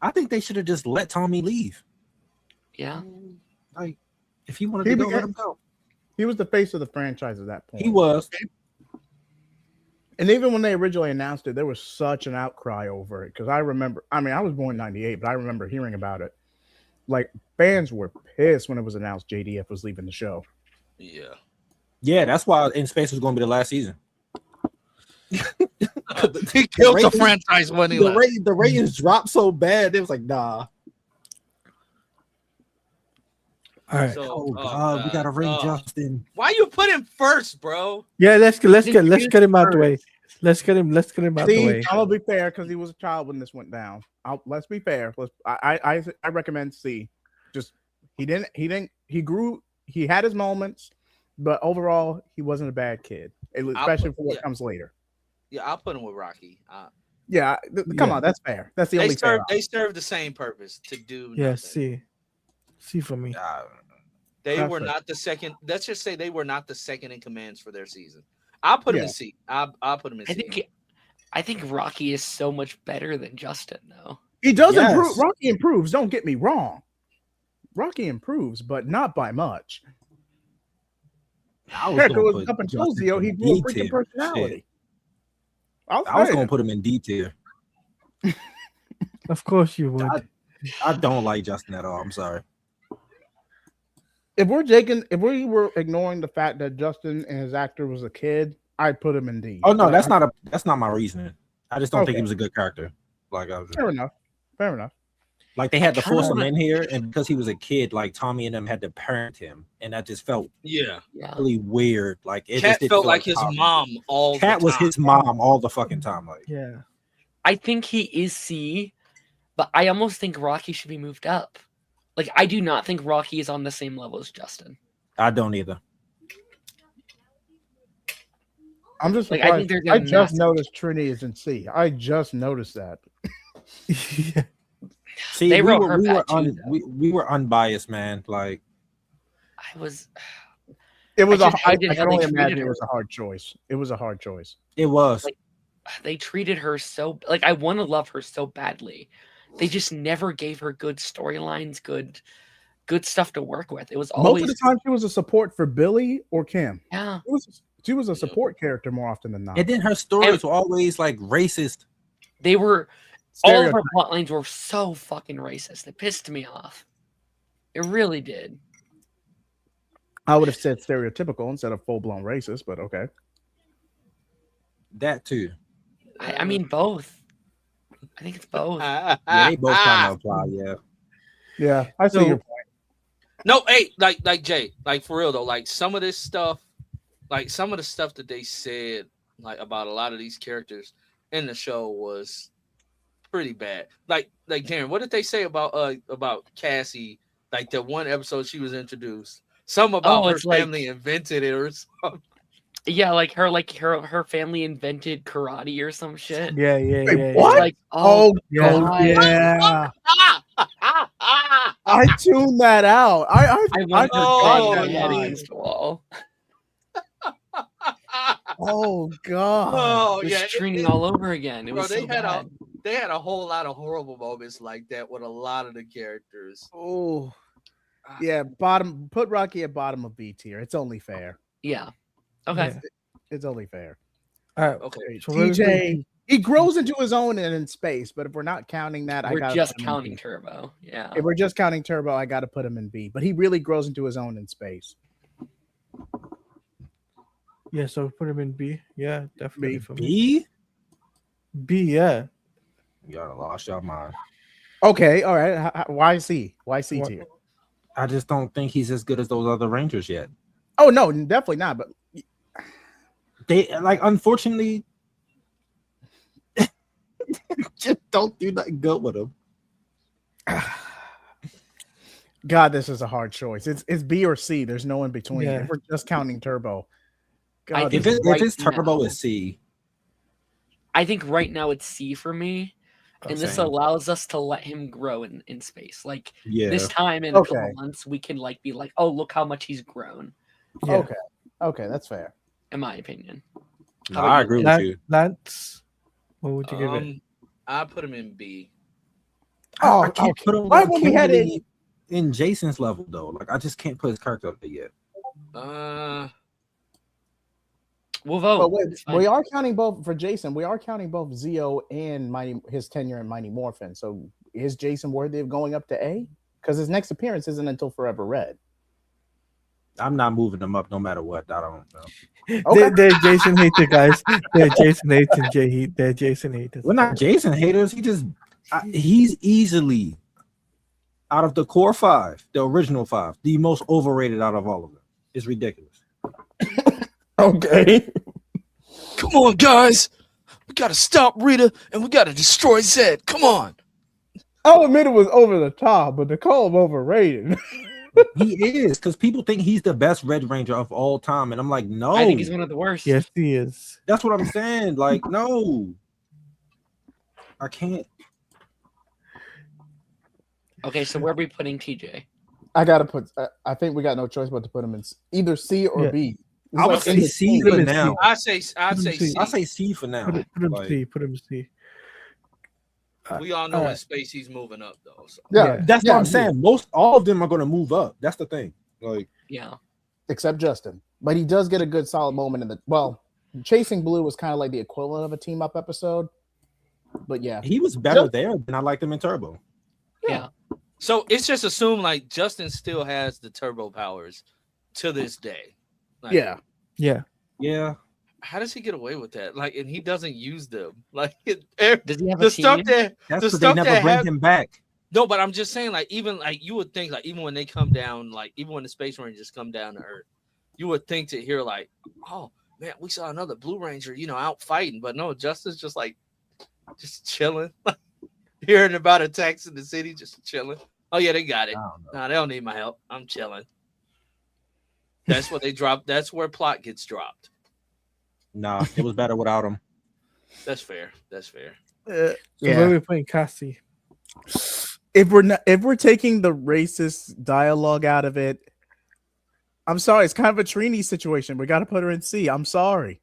I think they should have just let Tommy leave. Yeah. Like, if he wanted He to go, began- let him go. He was the face of the franchise at that point. He was. And even when they originally announced it, there was such an outcry over it. Because I remember, I mean, I was born in 98, but I remember hearing about it. Like, fans were pissed when it was announced JDF was leaving the show. yeah. Yeah, that's why In Space was going to be the last season. He killed the ratings- franchise when he left. The ratings dropped so bad. It was like, nah. All right. So, Oh, God, we got to ring Justin. Why you put him first, bro? Yeah, let's get Introduce him out the way. first. Let's get him out the See, way. I'm gonna be fair because he was a child when this went down. Let's be fair. I recommend C. Just he grew. He had his moments, but overall he wasn't a bad kid, especially for what comes later. Yeah, I'll put him with Rocky. Yeah, come Yeah. on, that's fair. That's the They only fair. serve the same purpose to do. Yeah, nothing. see for me. They were Perfect. not the second. Let's just say they were not the second in commands for their season. I'll put him in C. I'll put him in C. I think Rocky is so much better than Justin, though. He does Yes. improve. Rocky improves. Don't get me wrong. Rocky improves, but not by much. I was Heck, it gonna was put up until Justin Zio, in he grew a D freaking tier. personality. Shit. I was saying. going to put him in D tier. Of course you would. I don't like Justin at all. I'm sorry. If we were ignoring the fact that Justin and his actor was a kid, I'd put him in D. Oh no, But that's not my reasoning. I just don't think Okay. he was a good character. Like fair enough. Fair enough. like they had to force him Kinda- in here, and because he was a kid, like Tommy and them had to parent him, and that just felt Yeah, Yeah. really weird. Like it Cat just didn't felt feel like his Tommy. mom all Cat the was time. his mom all the fucking time. Like Yeah. I think he is C, but I almost think Rocky should be moved up. Like, I do not think Rocky is on the same level as Justin. I don't either. I'm just Like, I surprised. think there's a I just massive- noticed Trini is in C. I just noticed that. Yeah. See, They we wrote were, her we, were bad too, though. we were unbiased, man. Like I was. It was I a just I hated can how they only treated imagine it her. was a hard choice. It was a hard choice. it was. Like, They treated her so like I want to love her so badly. They just never gave her good storylines, good stuff to work with. It was Most always of the time, she was a support for Billy or Kim. yeah. She was a support character more often than not. And then her stories were always like racist. They were all of Stereotype. her plot lines were so fucking racist. It pissed me off. It really did. I would have said stereotypical instead of full blown racist, but okay. That too. I mean both. I think it's both. Yeah, they both kind of apply. Yeah. Yeah, I see So- your point. No, hey, like Jay, like for real though, like some of this stuff, like some of the stuff that they said, like about a lot of these characters in the show was pretty bad. Like Darren, what did they say about Cassie? Like the one episode she was introduced, some about her it's like- family invented it or something. Yeah, like her family invented karate or some shit. Yeah, yeah, Wait, yeah. what? Yeah. Like, Oh, yeah. yeah. I tuned that out. I want her Oh, bang her head yeah. against the wall. Oh god. Oh It was yeah, training all over again. It bro, was they so had bad. they had a whole lot of horrible moments like that with a lot of the characters. Oh. Yeah, bottom. Put Rocky at bottom of B tier. It's only fair. Yeah. Okay. Yeah. It's only fair. All right. Okay, So where we put TJ, he grows into his own and in space, but if we're not counting that, I We're got just counting Turbo. Yeah. If we're just counting Turbo, I got to put him in B. But he really grows into his own in space. Yeah, so put him in B. Yeah, definitely B. for me. B? B, yeah. Y'all lost your mind. Okay, all right. Why C? Why C What- tier? I just don't think he's as good as those other Rangers yet. Oh no, definitely not. But They like, unfortunately, just don't do nothing good with him. God, this is a hard choice. It's B or C. There's no in between. Yeah. If we're just counting Turbo, I God, think this If is- it's right Turbo, now- it's C. I think right now it's C for me. And this Same. allows us to let him grow in space. Like Yeah. this time in a couple Okay. months, we can like be like, oh, look how much he's grown, Yeah. Okay, that's fair. in my opinion. No, How about I you, agree with Lan- you. Lance, what would you give it? I put him in B. Oh, I can't okay. put him Why on when we had Kimberly in Jason's level though. Like I just can't put his character up there yet. We'll vote. But wait, It's fine. we are counting both for Jason. We are counting both Zeo and his tenure in Mighty Morphin. So is Jason worthy of going up to A? Because his next appearance isn't until Forever Red. I'm not moving him up no matter what. I don't know. Okay. They're Jason hater guys. They're Jason haters and Jay Heat. They're Jason haters. We're not Jason haters. He's easily out of the core five, the original five, the most overrated out of all of them. It's ridiculous. Okay. Come on, guys. We gotta stop Rita and we gotta destroy Zed. Come on. I'll admit it was over the top, but to call him overrated. He is, because people think he's the best Red Ranger of all time, and I'm like, no. I think he's one of the worst. Yes, he is. That's what I'm saying. Like, no, I can't. Okay, so where are we putting TJ? I gotta put. I think we got no choice but to put him in either C or Yeah. B. It's I would like say in C between. for Put him in now. I'd say C. I say C for now. Put him Like, C. Put him C. We all know Alright. in space he's moving up though. So. Yeah, That's yeah, what I'm saying. All of them are going to move up. That's the thing. Like, Yeah. except Justin, but he does get a good solid moment in the. Well, Chasing Blue was kind of like the equivalent of a team up episode, but yeah, he was better there than I liked him in Turbo. Yeah. So it's just assumed like Justin still has the turbo powers to this day. Like, yeah. Yeah. Yeah. How does he get away with that? Like, and he doesn't use them. Like, Does he have the a stuff team? that That's the because they stuff never that bring have- him back. no, but I'm just saying, like, even like you would think, like, even when they come down, like, even when the Space Rangers come down to Earth, you would think to hear like, oh man, we saw another Blue Ranger, out fighting, but no, Justin's just like, just chilling, hearing about attacks in the city, just chilling. Oh yeah, they got it. I don't know. No, they don't need my help. I'm chilling. That's what they dropped. That's where plot gets dropped. Nah, it was better without him. That's fair. That's fair. So where are we putting Cassie? If we're taking the racist dialogue out of it, I'm sorry. It's kind of a Trini situation. We got to put her in C. I'm sorry.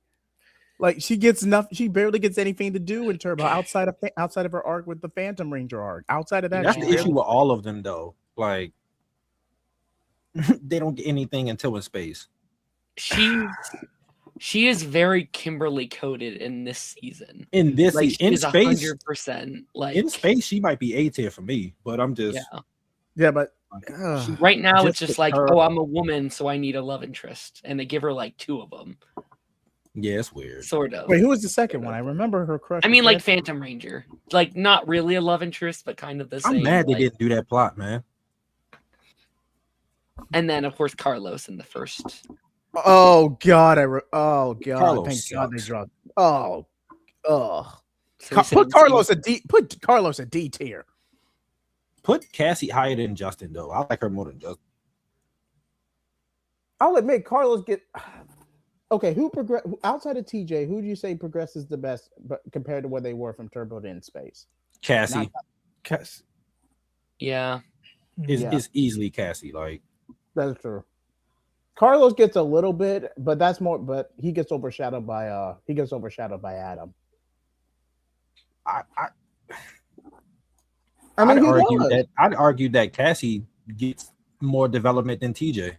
Like she gets nothing. She barely gets anything to do in Turbo outside of her arc with the Phantom Ranger arc. Outside of that, That's she the barely- issue with all of them, though. Like, they don't get anything until in space. She is very Kimberly coded in this season. In this, Like in she's space, 100% like in space, she might be A tier for me. But I'm just, yeah. Yeah, but Right now it's Just just like, her- oh, I'm a woman, so I need a love interest, and they give her like 2 of them, yeah, it's weird. sort of. wait, who was the second one? I remember her crush. I was mean, like Phantom. Phantom Ranger, like not really a love interest, but kind of the same. I'm mad they like- didn't do that plot, man. And then of course Carlos in the first. Oh God! Oh God! Carlos Thank God they sucks. dropped. Oh, So we said Put C. Carlos a D. Put Carlos a D tier. Put Cassie higher than Justin though. I like her more than Justin. I'll admit Carlos get okay. Who progress outside of TJ? Who do you say progresses the best, but compared to where they were from Turbo to In Space? Cassie Cass. Yeah. is easily Cassie. Like That's true. Carlos gets a little bit, but that's more. But he gets overshadowed by Adam. I I mean, I'd argue that Cassie gets more development than TJ.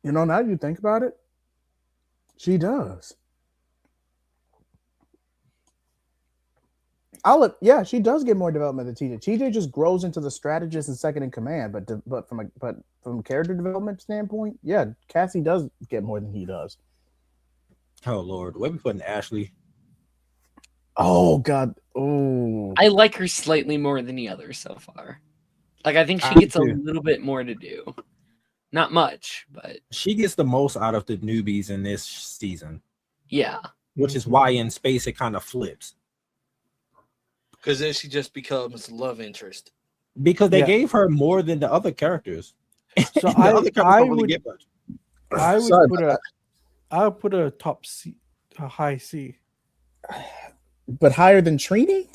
you know, now you think about it, she does. Yeah, she does get more development than TJ. TJ just grows into the strategist and second in command, but from a character development standpoint, yeah, Cassie does get more than he does. Oh Lord, where we putting Ashley? Oh God, oh, I like her slightly more than the others so far. Like I think she I gets a do. little bit more to do. Not much, but She gets the most out of the newbies in this season, yeah. which is why in space it kind of flips Because then she just becomes love interest. because they Yeah. gave her more than the other characters. So The other characters I don't really would get much. I would Sorry put about I would put a top C, a high C. but higher than Trini?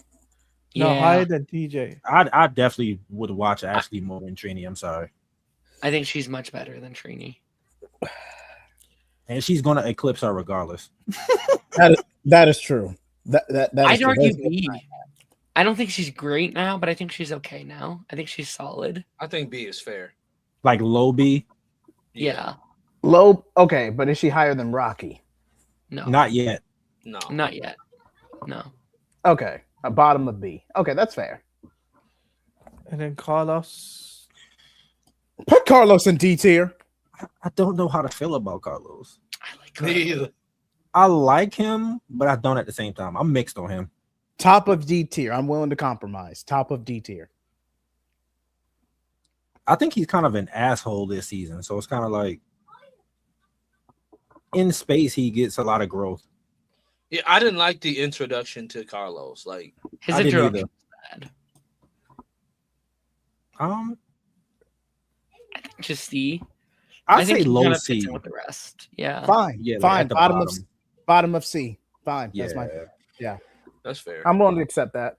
No, Yeah. higher than TJ. I definitely would watch Ashley more than Trini. I'm sorry, I think she's much better than Trini. and she's gonna eclipse her regardless. That is true. That I'd is true. argue That's- B. I don't think she's great now, but I think she's okay now. I think she's solid. I think B is fair. Like low B, Yeah. low. Okay, but is she higher than Rocky? No. not yet. No. Not yet. No. Okay, a bottom of B. Okay, that's fair. And then Carlos. Put Carlos in D tier. I don't know how to feel about Carlos. I like her. Me either. I like him, but I don't at the same time. I'm mixed on him. Top of D tier. I'm willing to compromise. Top of D tier. I think he's kind of an asshole this season, so it's kind of like in space he gets a lot of growth. Yeah, I didn't like the introduction to Carlos. Like, His I didn't introduction either. was bad. I Just C. I'd think say he low kinda fits C. in with the rest. Yeah. Fine. Yeah, like fine. at the Bottom of C. Fine. Yeah, That's that's fair. I'm willing to accept that.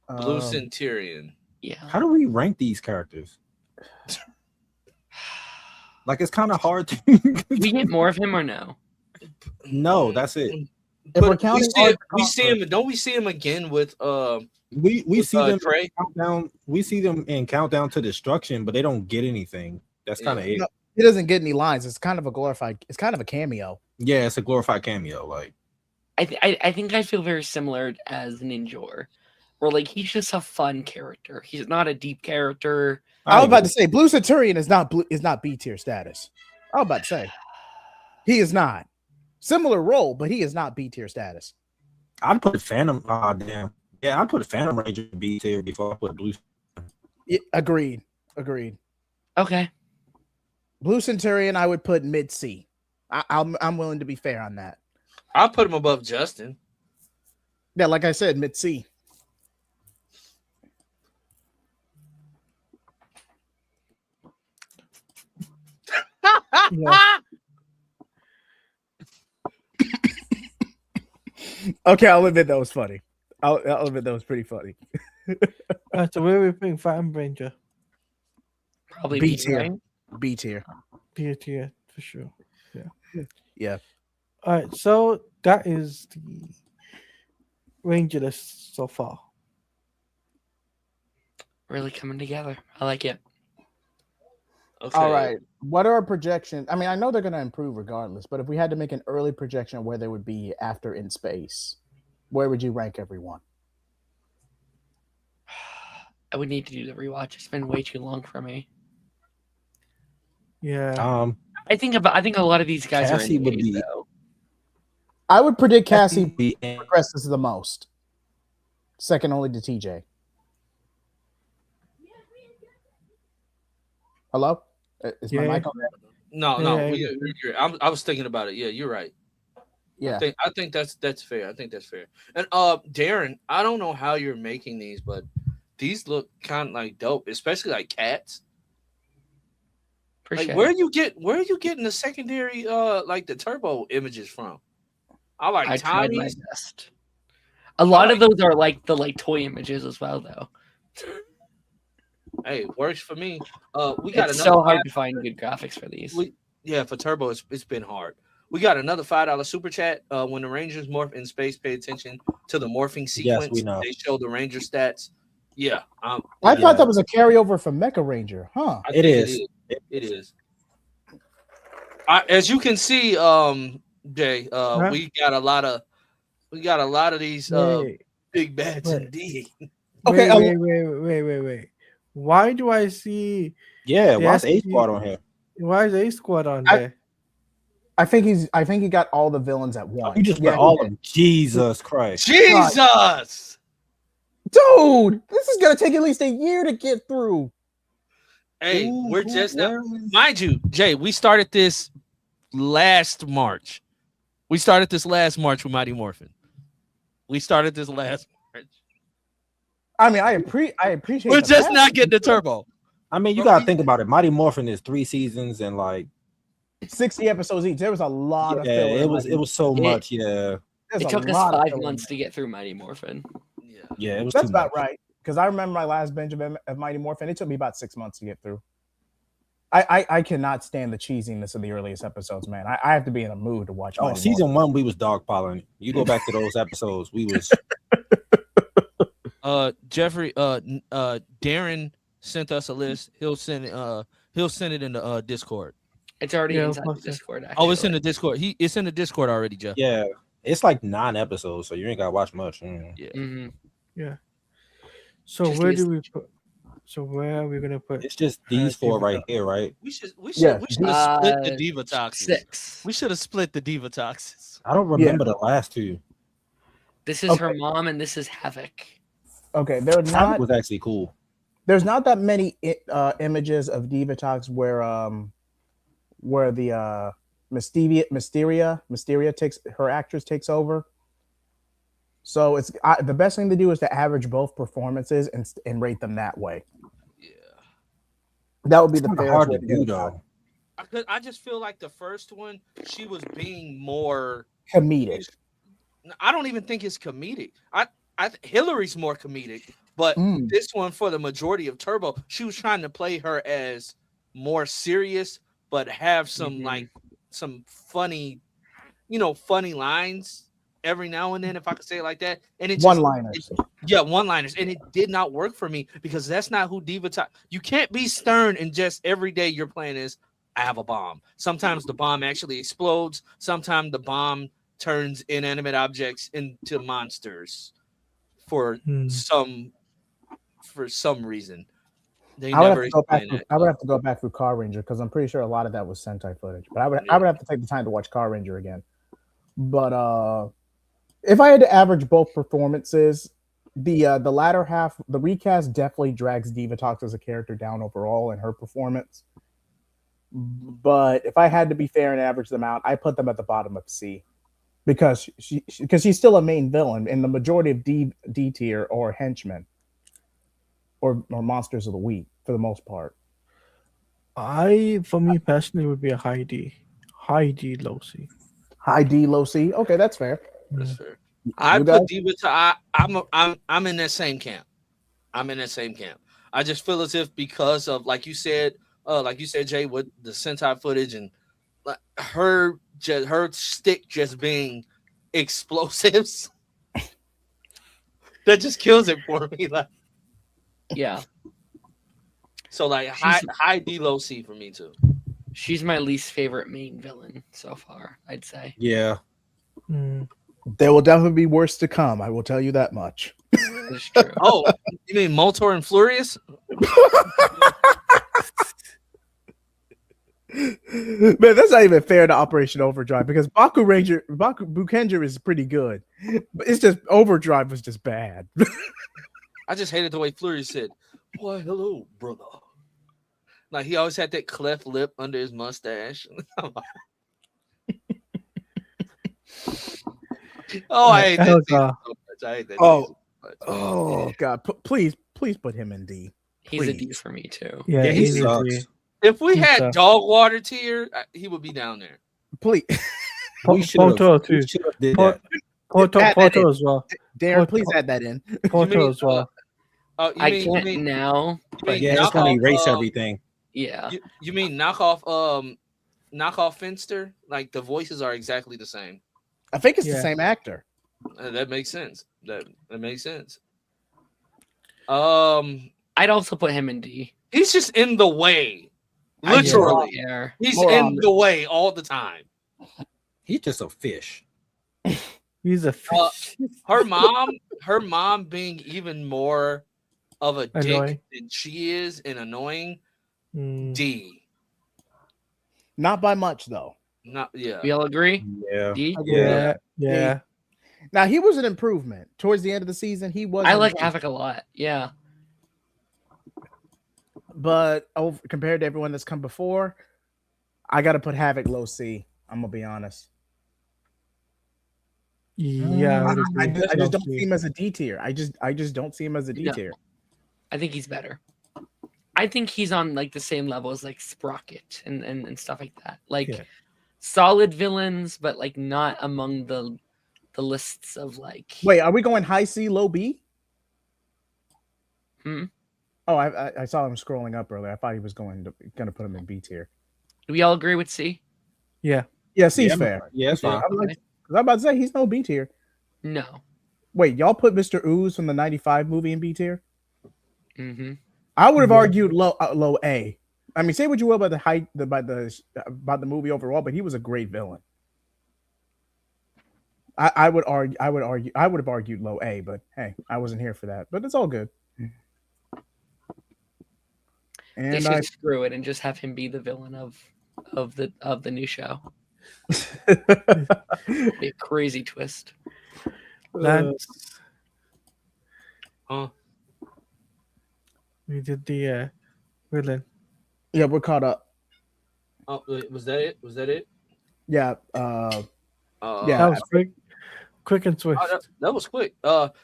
Blue Um, Centurion. Yeah. how do we rank these characters? Like it's kind of hard to. We get more of him or no? No, that's it. If we're But counting we see him. Don't we see him again with We with, see them Trey? countdown. We see them in Countdown to Destruction, but they don't get anything. That's kind of Yeah. it. No. He doesn't get any lines. It's kind of a glorified. It's kind of a cameo. Yeah, it's a glorified cameo. Like I think I feel very similar as Ninjor, where like he's just a fun character. He's not a deep character. I was about to say Blue Centurion is not B tier status. I was about to say he is not. Similar role, but he is not B tier status. I'd put Phantom. Oh damn. Yeah, I'd put Phantom Ranger B tier before I put Blue. Yeah, agreed. Okay. Blue Centurion, I would put mid C. I'm willing to be fair on that. I'll put him above Justin. Yeah, like I said, mid C. Yeah. Okay, I'll admit that was funny. I'll admit that was pretty funny. So where we putting Phantom Ranger? Probably B B tier. right? B tier. B tier for sure. Yeah. Yeah. All right. So that is the Ranger list so far. Really coming together. I like it. Okay. All right. What are our projections? I mean, I know they're going to improve regardless, but if we had to make an early projection of where they would be after In Space, where would you rank everyone? I would need to do the rewatch. It's been way too long for me. Yeah. I think a lot of these guys Cassie are would anyways, be- though. I would predict Cassie B. progresses the most, second only to TJ. Hello? Is my Yeah. mic on? No, Yeah. I was thinking about it. Yeah, you're right. Yeah. I think that's fair. I think that's fair. And Darren, I don't know how you're making these, but these look kind of like dope, especially like cats. Like Appreciate where it. are you getting the secondary like the turbo images from? I like I tried my Tommy's. best. A lot of like- those are like the toy images as well, though. Hey, works for me. We got It's another so hard to find good graphics for these. for turbo, it's been hard. We got another $5 super chat. When the Rangers morph in space, pay attention to the morphing sequence. we know. They show the Ranger stats. Yeah, I Yeah. thought that was a carryover from Mecha Ranger, huh? I It think is. It is. As you can see, Jay, Huh? we got a lot of these Wait, big bats wait. indeed. Okay, wait. Why do I see? Yeah, why is Yes, A Squad on here? Why is A Squad on I- there? I think he got all the villains at once. You just Yeah, put he all did. of them. Jesus Christ. Jesus, Dude, this is gonna take at least a year to get through. hey, Ooh, we're cool. just now, Well, mind you, Jay. We started this last March. We started this last March with Mighty Morphin. We started this last March. I mean, I appreciate. We're the just fact not that getting the turbo. I mean, you Bro, gotta we- think about it. Mighty Morphin is 3 seasons and like 60 episodes each. There was a lot of yeah, filler. it was so It- much. Yeah, There's It a took us lot of 5 filler in months there. to get through Mighty Morphin. Yeah. yeah, it was That's too about much. right. Because I remember my last binge of Mighty Morphin. It took me about 6 months to get through. I cannot stand the cheesiness of the earliest episodes, man. I have to be in a mood to watch. Oh, Mighty season 1, we was dogpiling. You go back to those episodes, we was Jeffrey, Darren sent us a list. He'll send it in the Discord. It's already Yeah, inside the okay. Discord. Actually. Oh, it's in the Discord. It's in the Discord already, Jeff. yeah. It's like 9 episodes, so you ain't gotta watch much. Yeah. Mhm. So Just where use- do we put? So where are we gonna put? It's just these 4 Diva right Talk. here, right? We should Yeah, have split the Uh, Diva Toxins. 6. We should have split the Diva Toxins. I don't remember the last 2. This is her Okay. mom, and this is Havoc. Okay, That was actually cool. there's not that many images of Divatox where the Mysteria takes her actress takes over. So the best thing to do is to average both performances and rate them that way. Yeah. That would be It's the kinda fairest hard way to to do do though. I just feel like the first one, she was being more. comedic. I don't even think it's comedic. Hillary's more comedic, but Mm. this one, for the majority of Turbo, she was trying to play her as more serious, but have some like some funny, funny lines every now and then, if I could say it like that. And it just, One-liners. yeah, one-liners, and it did not work for me because that's not who Diva Talk. You can't be stern and just every day your plan is I have a bomb. Sometimes the bomb actually explodes. Sometimes the bomb turns inanimate objects into monsters for Hmm. some reason. They I would never have to go back. explain it. I would have to go back through Car Ranger because I'm pretty sure a lot of that was Sentai footage. But I would have to take the time to watch Car Ranger again. But if I had to average both performances, the latter half, the recast definitely drags Divatox as a character down overall in her performance. But if I had to be fair and average them out, I put them at the bottom of C because she's still a main villain, and the majority of D tier or henchmen or monsters of the week for the most part. For me personally, would be a high D, low C. High D, low C. Okay, that's fair. That's Mm. fair. I You put guys? Diva to I'm in that same camp. I'm in that same camp. I just feel as if because of like you said, Jay, with the Sentai footage and like her stick just being explosives, that just kills it for me. Like Yeah, so, like high D, low C for me too. she's my least favorite main villain so far. I'd say. Yeah. Mm. There will definitely be worse to come. I will tell you that much. That's true. Oh, you mean Moltor and Furious? Man, that's not even fair to Operation Overdrive because Bukenger is pretty good, but it's just Overdrive was just bad. I just hated the way Furious said, "Why, hello, brother." Like he always had that cleft lip under his mustache. Oh, I hate that Oh, season God. so much. I hate that. Oh. season so much. Oh God, please put him in D. He's a D Please. for me too. Yeah, Yeah, he he's a sucks. D. If we He's had a- dog water tier, he would be down there. Please, We should have Porto too. did Por- that. Porto, Add that Porto in. as well. Darren, Porto- please add that in. Porto mean, as well. Oh, I can't now. But Yeah, it's gonna knockoff, erase everything. yeah. You mean knockoff Finster? Like the voices are exactly the same. I think it's the Yeah. same actor. That makes sense. That makes sense. I'd also put him in D. He's just in the way. I just Literally. don't care. He's More in on the way all the time. He's just a fish. He's a fish. Her mom being even more of a dick Annoying. than she is and annoying. Mm. D. Not by much though. Not yeah. We all agree? Yeah. D? Yeah. Now he was an improvement towards the end of the season. He was. I like Havoc a lot. Yeah. but compared to everyone that's come before, I got to put Havoc low C. I'm gonna be honest. Yeah. I would I agree. just don't Low see him as a D tier. I just don't see him as a D Yeah. tier. I think he's better. I think he's on like the same level as like Sprocket and stuff like that. Like Yeah. solid villains, but like not among the lists of like Wait, are we going high C, low B? Hmm? Oh, I saw him scrolling up earlier. I thought he was gonna put him in B tier. Do we all agree with C? Yeah. Yeah, C's Yeah, fair. Yeah, it's fine. I'm about to say he's no B tier. No. Wait, y'all put Mr. Ooze from the '95 movie in B tier? Mm-hmm. I would have Yeah. argued low A. I mean, say what you will about about the movie overall, but he was a great villain. I would have argued low A, but hey, I wasn't here for that. But it's all good. They And should I screw it and just have him be the villain of the new show. Be a crazy twist. Lance. Huh? We did the villain. yeah, we're caught up. Oh, wait, was that it? Was that it? Yeah, Uh, Yeah. That was quick and swift. that was quick.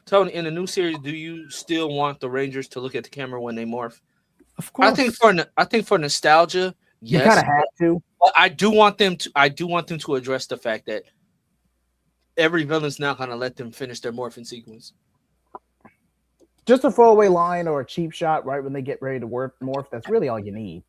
Tony, in the new series, do you still want the Rangers to look at the camera when they morph? Of course. I think for nostalgia, you yes. kind of had to. But I do want them to address the fact that every villain's not gonna let them finish their morphing sequence. Just a throwaway line or a cheap shot right when they get ready to morph. That's really all you need.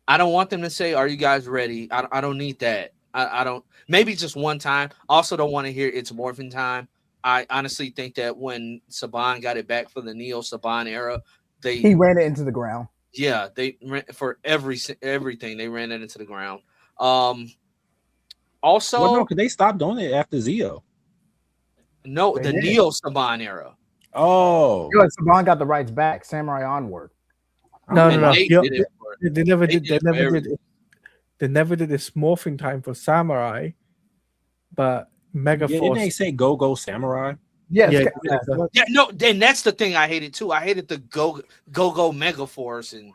I don't want them to say, "Are you guys ready?" I don't need that. I don't. Maybe just one time. Also, don't want to hear it's morphing time. I honestly think that when Saban got it back for the Neo Saban era, He ran it into the ground. yeah, they ran for everything. They ran it into the ground. Also, Well, no, because they stopped doing it after Zeo. no, They the did. Neo Saban era. Oh, Good. Saban got the rights back. Samurai Onward. No, And no, no. they Yo- did it for- They never They did. did They it for never did. everything. They never did this morphing time for Samurai, but Mega yeah, didn't Force. they say Go Samurai? Yes. Yeah, yeah, yeah. Yeah, no, and that's the thing I hated too. I hated the go Mega Force, and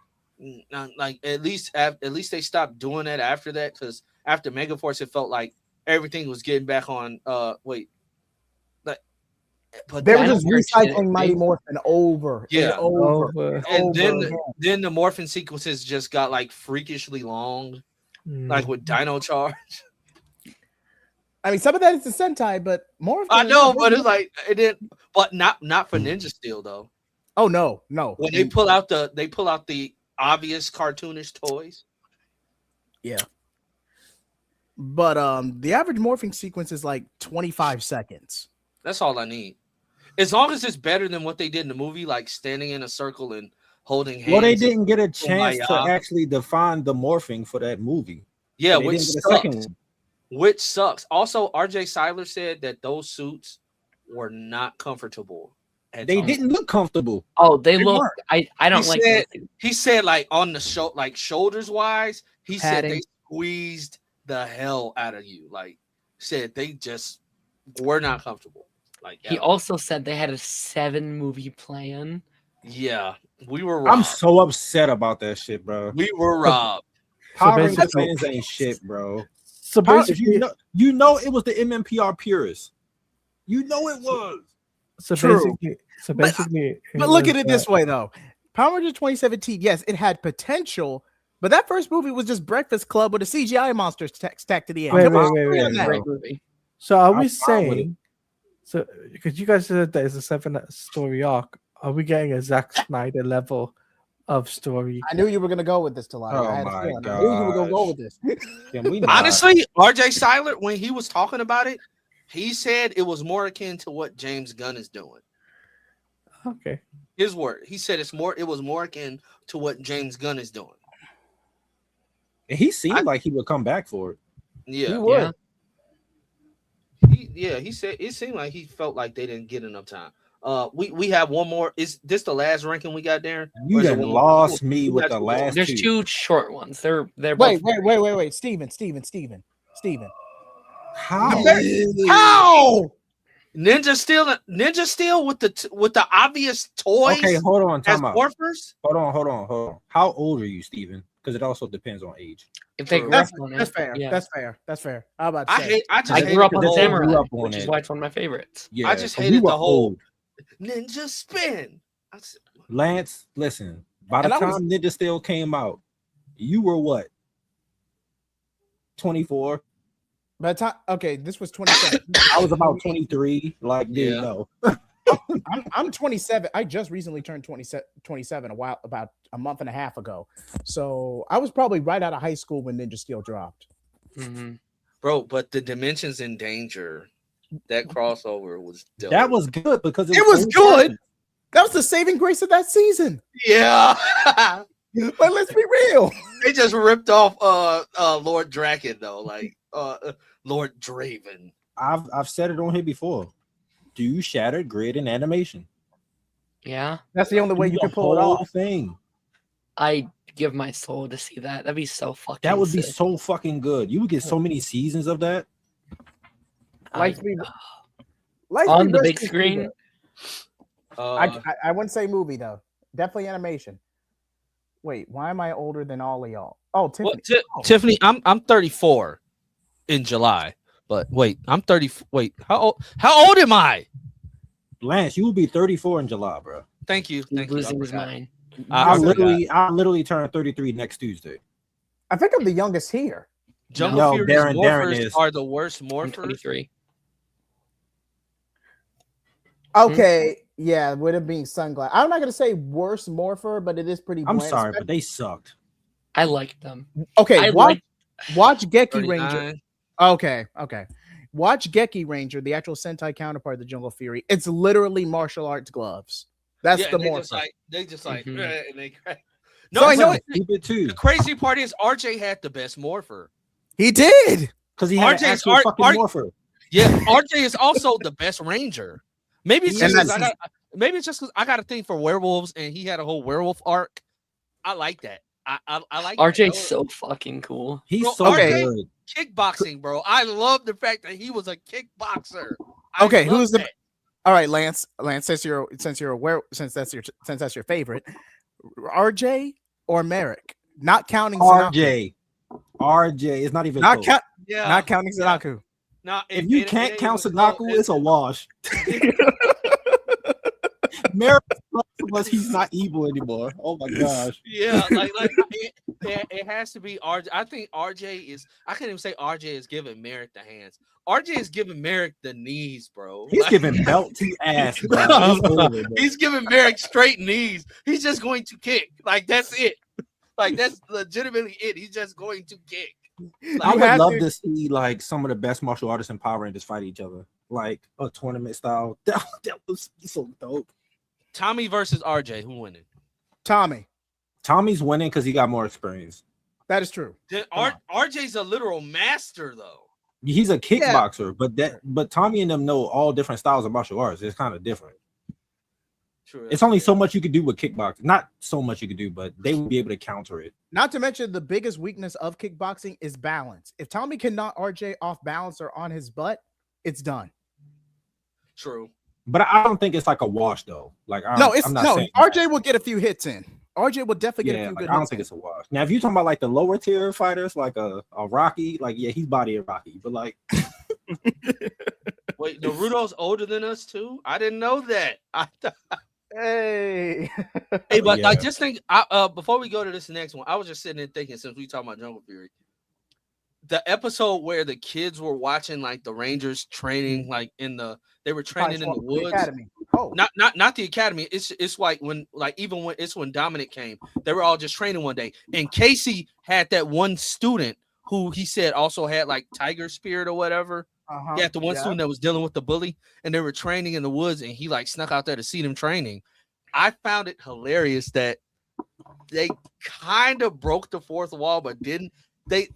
like at least they stopped doing that after that, because after Mega Force, it felt like everything was getting back on. But They were Dino just Force did it, recycling Mighty right? Morphin over. Yeah. And over. Over. and over then again. then the morphin sequences just got like freakishly long, like with Dino Charge. I mean, some of that is the Sentai, but more. I know, but it's like it didn't. But not for Ninja Steel though. Oh no. When they pull out the obvious cartoonish toys. But the average morphing sequence is like 25 seconds. That's all I need. As long as it's better than what they did in the movie, like standing in a circle and holding hands. Well, they didn't get a chance to Kumbaya. actually define the morphing for that movie. Yeah, They which didn't get a sucks. second one. Which sucks. Also, RJ Seiler said that those suits were not comfortable. at They all. didn't look comfortable. Oh, they They look. weren't. I don't He like. said- that. He said, like on the show, like shoulders wise, he said Padding. they squeezed the hell out of you. Like said they just were not comfortable. Like He at all. also said they had a 7-movie plan. Yeah, we were robbed. I'm so upset about that shit, bro. We were robbed. Power Rangers basically- fans ain't shit, bro. So If basically, you know it was the MMPR purists. You know it was. So True. basically, But look at it this way, though. Power Rangers 2017, yes, it had potential, but that first movie was just Breakfast Club with a CGI monster stacked to the end. Wait, Come on, wait, agree wait, on that. Great movie. So are we I'm fine with it. saying? So because you guys said that it's a 7-story arc, are we getting a Zack Snyder level of story? I knew you were gonna go with this, Talani. Oh I had a my feeling. I knew you were gonna go gosh. with this. Can we not? Honestly, RJ Cyler, when he was talking about it, he said it was more akin to what James Gunn is doing. Okay. His word. He said it was more akin to what James Gunn is doing. He seemed like he would come back for it. Yeah. He would. He said it seemed like he felt like they didn't get enough time. We have one more. Is this the last ranking we got, Darren? You Or is it done one more? lost me We with got the two more. last There's two. two short ones. They're Wait, both Steven. How? How? Ninja Steel with the obvious toys Okay, hold on. as Time out. morphers. Hold on. How old are you, Steven? Because it also depends on age. if they grew That's, up on that's it. fair. Yeah. That's fair. How about I just I hated grew up the on the whole- Samurai, grew up on which is it. why it's one of my favorites. Yeah, I just so hated we were the whole- old. Ninja Spin. Lance, listen. By the And I time was- Ninja Steel came out, you were what? 24. By the time, okay, this was 27. I was about 23. Like, there you go. I'm 27. I just recently turned 27 about a month and a half ago. So I was probably right out of high school when Ninja Steel dropped. hmm Bro, but the Dimensions in Danger, that crossover was dope. That was good because It was old good. characters. That was the saving grace of that season. yeah. But let's be real. They just ripped off Lord Draken though, like Lord Draven. I've said it on here before. Do shattered grid and animation. Yeah, That's the only way Do you the can pull it whole off. thing. I give my soul to see that. That'd be so fucking. That would be sick. so fucking good. You would get so many seasons of that. I- Lights on be the risky, big screen. I wouldn't say movie though. Definitely animation. Wait, why am I older than all of y'all? Oh, Well, Tiffany. Tiffany, I'm 34 in July. But wait, I'm 30. Wait, how old am I? Lance, you will be 34 in July, bro. Thank you. He's Thank you. I losing his forgot. mind. I forgot. I literally turn 33 next Tuesday. I think I'm the youngest here. Jungle No, Fury's Darren morphers is. are the worst I'm morphers. 23. Okay, yeah, with it being sunglasses. I'm not gonna say worse morpher, but it is pretty. I'm bland. sorry, but they sucked. I liked them. Okay, I watch like Geki Ranger. 39. Okay. Watch Geki Ranger, the actual Sentai counterpart of the Jungle Fury. It's literally martial arts gloves. That's Yeah, the they morpher. just like Mhm. and they crack. So I know but Keep it too, the crazy part is RJ had the best morpher. He did. because he had an RJ's actual fucking morpher. Yeah, RJ is also the best ranger. Maybe it's And just because I got a thing for werewolves and he had a whole werewolf arc. I like that. I like that. RJ's so fucking cool. He's Bro, so RJ good. kickboxing, bro. I love the fact that he was a kickboxer. Okay, love who's the- that. All right, Lance, since that's your favorite, RJ or Merrick? Not counting Zanaku. RJ is not even Not close. count, Yeah. not counting Zanaku. No, If you can't count Sadaku, it's a wash. Merrick unless he's not evil anymore. Oh my gosh. yeah, like it has to be RJ. I think RJ is. I can't even say RJ is giving Merrick the hands. RJ is giving Merrick the knees, bro. He's Like, giving belt to ass, bro. It's over, bro. he's giving Merrick straight knees. He's just going to kick. Like that's it. Like that's legitimately it. He's just going to kick. I You would have love to- to see like some of the best martial artists and Power Rangers fight each other, like a tournament style. That was so dope. Tommy versus RJ. Who winning? Tommy. Tommy's winning because he got more experience. That is true. Then Come RJ's a literal master though. He's a kickboxer, but Tommy and them know all different styles of martial arts. It's kind of different. True. It's only so much you could do with kickboxing. Not so much you could do, but they would be able to counter it. Not to mention the biggest weakness of kickboxing is balance. If Tommy can knock RJ off balance or on his butt, it's done. true. But I don't think it's like a wash though. Like I'm not saying RJ will get a few hits in. RJ will definitely get a yeah, few like, good I don't hits think in. it's a wash. Now, if you're talking about like the lower tier fighters, like a Rocky, like yeah, he's bodying Rocky, but like Wait, Naruto's older than us too. I didn't know that. Hey. Hey, but Yeah. just think. Before we go to this next one, I was just sitting there thinking, since we talking about Jungle Fury, the episode where the kids were watching like the Rangers training, like they were training in the woods. Academy. Oh, Not the academy. It's like when when Dominic came, they were all just training one day, and Casey had that one student who he said also had like tiger spirit or whatever. uh-huh. He had the one student that was dealing with the bully, and they were training in the woods, and he like snuck out there to see them training. I found it hilarious that they kind of broke the fourth wall, but didn't. They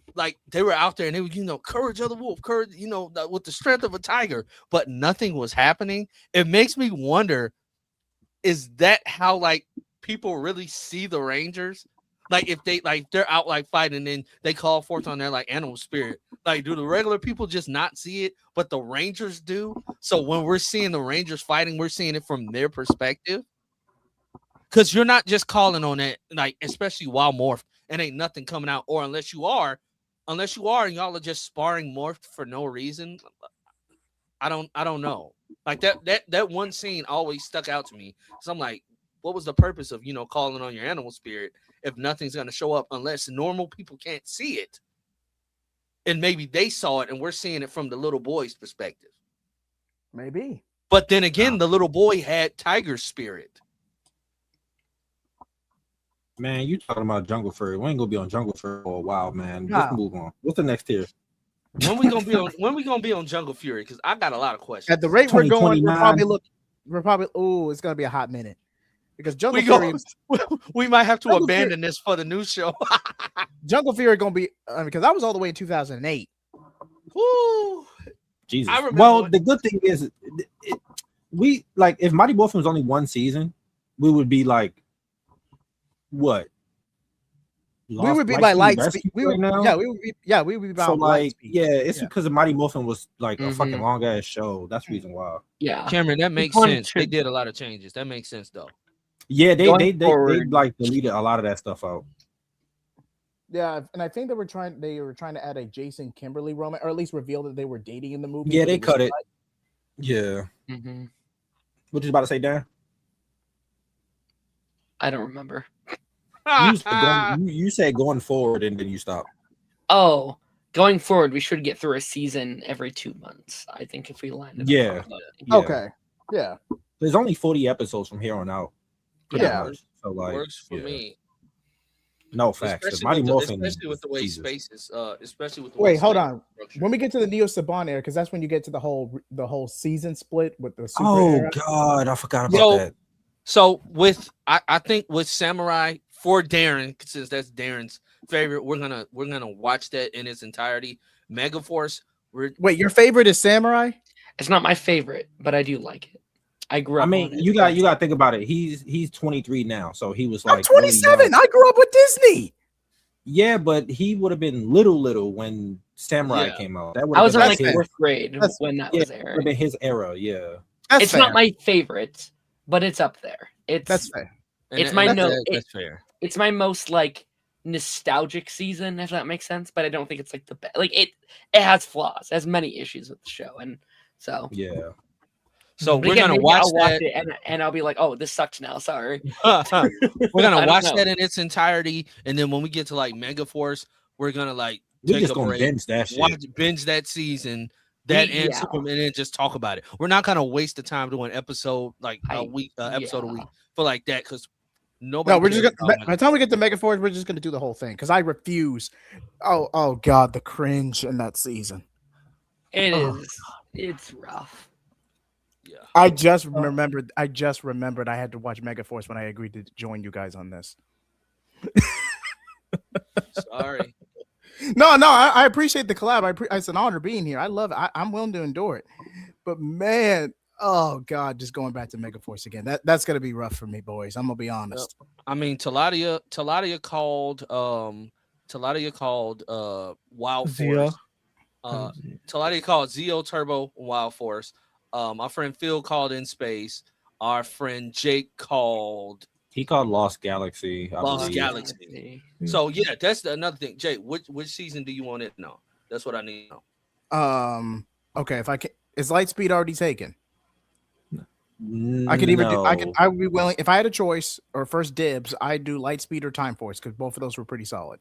were out there and they were, courage of the wolf, courage, with the strength of a tiger, but nothing was happening. It makes me wonder, is that how like people really see the Rangers? Like if they're out like fighting and then they call forth on their like animal spirit. Like, do the regular people just not see it, but the Rangers do? So when we're seeing the Rangers fighting, we're seeing it from their perspective. Because you're not just calling on it, like especially Wild Morph, and ain't nothing coming out, or unless you are, and y'all are just sparring Morph for no reason. I don't know. Like that one scene always stuck out to me. So I'm like, what was the purpose of calling on your animal spirit if nothing's gonna show up unless normal people can't see it? And maybe they saw it and we're seeing it from the little boy's perspective. Maybe. But then again, the little boy had tiger spirit. Man, you talking about Jungle Fury? We ain't gonna be on Jungle Fury for a while, man. No. Let's move on. What's the next tier? When we gonna be on Jungle Fury? Because I got a lot of questions. At the rate we're going, 2029. It's gonna be a hot minute. Because we might have to Jungle abandon this for the new show. Jungle Fury gonna be because I was all the way in 2008. Woo! Jesus. I remember Well, when- the good thing is, we like if Mighty Morphin was only one season, we would be like, what? We would be by light speed. We would, right now. yeah, we would be. Yeah, we would be about So light like, speed. yeah, it's Yeah. because of Mighty Morphin was like a fucking Mhm. long ass show. That's the reason why. Yeah. Cameron, that makes one sense. They should- did a lot of changes. That makes sense though. Yeah, they Going they forward- like deleted a lot of that stuff out. Yeah, and I think they were trying to add a Jason Kimberly romance, or at least reveal that they were dating in the movie. Yeah, but they was cut it. cut. Yeah. Mhm. What you about to say, Dan? I don't remember. You said going forward and then you stopped. Oh, going forward, we should get through a season every 2 months. I think if we line it Yeah. up. properly. Yeah. Okay. Yeah. There's only 40 episodes from here on out. pretty Yeah. much. So like, Works for yeah. me. No facts. 'Cause Mighty Morphin, Especially with the way Jesus. space is. Especially with the way Wait, hold space on. is structured. When we get to the Neo Saban era, because that's when you get to the whole season split with the super Oh era. God, I forgot about So- that. So I think with Samurai for Darren, since that's Darren's favorite, we're gonna watch that in its entirety. Megaforce, Wait, your favorite is Samurai? It's not my favorite, but I do like it. I grew up. I mean, on it. you got to think about it. He's 23 now, so he was I'm like really 27. young. I grew up with Disney. Yeah, but he would have been little when Samurai Yeah. came out. That would I have was been in like like his, fourth grade That's- when that yeah, was would have aired. been his era. Yeah. That's It's fair. not my favorite, but it's up there. It's That's fair. It's my that's, note. That's fair. it's my most like nostalgic season, if that makes sense. But I don't think it's like the best. Like it has flaws, it has many issues with the show, and so. Yeah. So But we're again, gonna maybe watch I'll watch that. it and I'll be like, oh, this sucks now. Sorry. We're I gonna don't watch know. that in its entirety, and then when we get to like Megaforce, we're gonna like We're take just a gonna break, binge that shit. binge that season, that and Yeah. Superman, and then just talk about it. We're not gonna waste the time doing episode like a I- week, episode a yeah. week for like that because nobody. No, we're just cares gonna. about By the time we get to Megaforce, we're just gonna do the whole thing because I refuse. Oh God, the cringe in that season. It Oh, is. It's rough. Yeah. I just remembered. I had to watch Megaforce when I agreed to join you guys on this. Sorry. No, I appreciate the collab. It's an honor being here. I love it. I'm willing to endure it. But man, oh God, just going back to Megaforce again. That's gonna be rough for me, boys. I'm gonna be honest. I mean, Taladia called Wild Zio. Force. Taladia called Zeo Turbo Wild Force. Our friend Phil called In Space. Our friend Jake called He called Lost Galaxy. I Lost believe. Galaxy. So yeah, that's another thing. Jake, which season do you want it? No, that's what I need to know. Okay, if I can. Is Lightspeed already taken? I could either do. I would be willing if I had a choice or first dibs. I'd do Lightspeed or Time Force because both of those were pretty solid.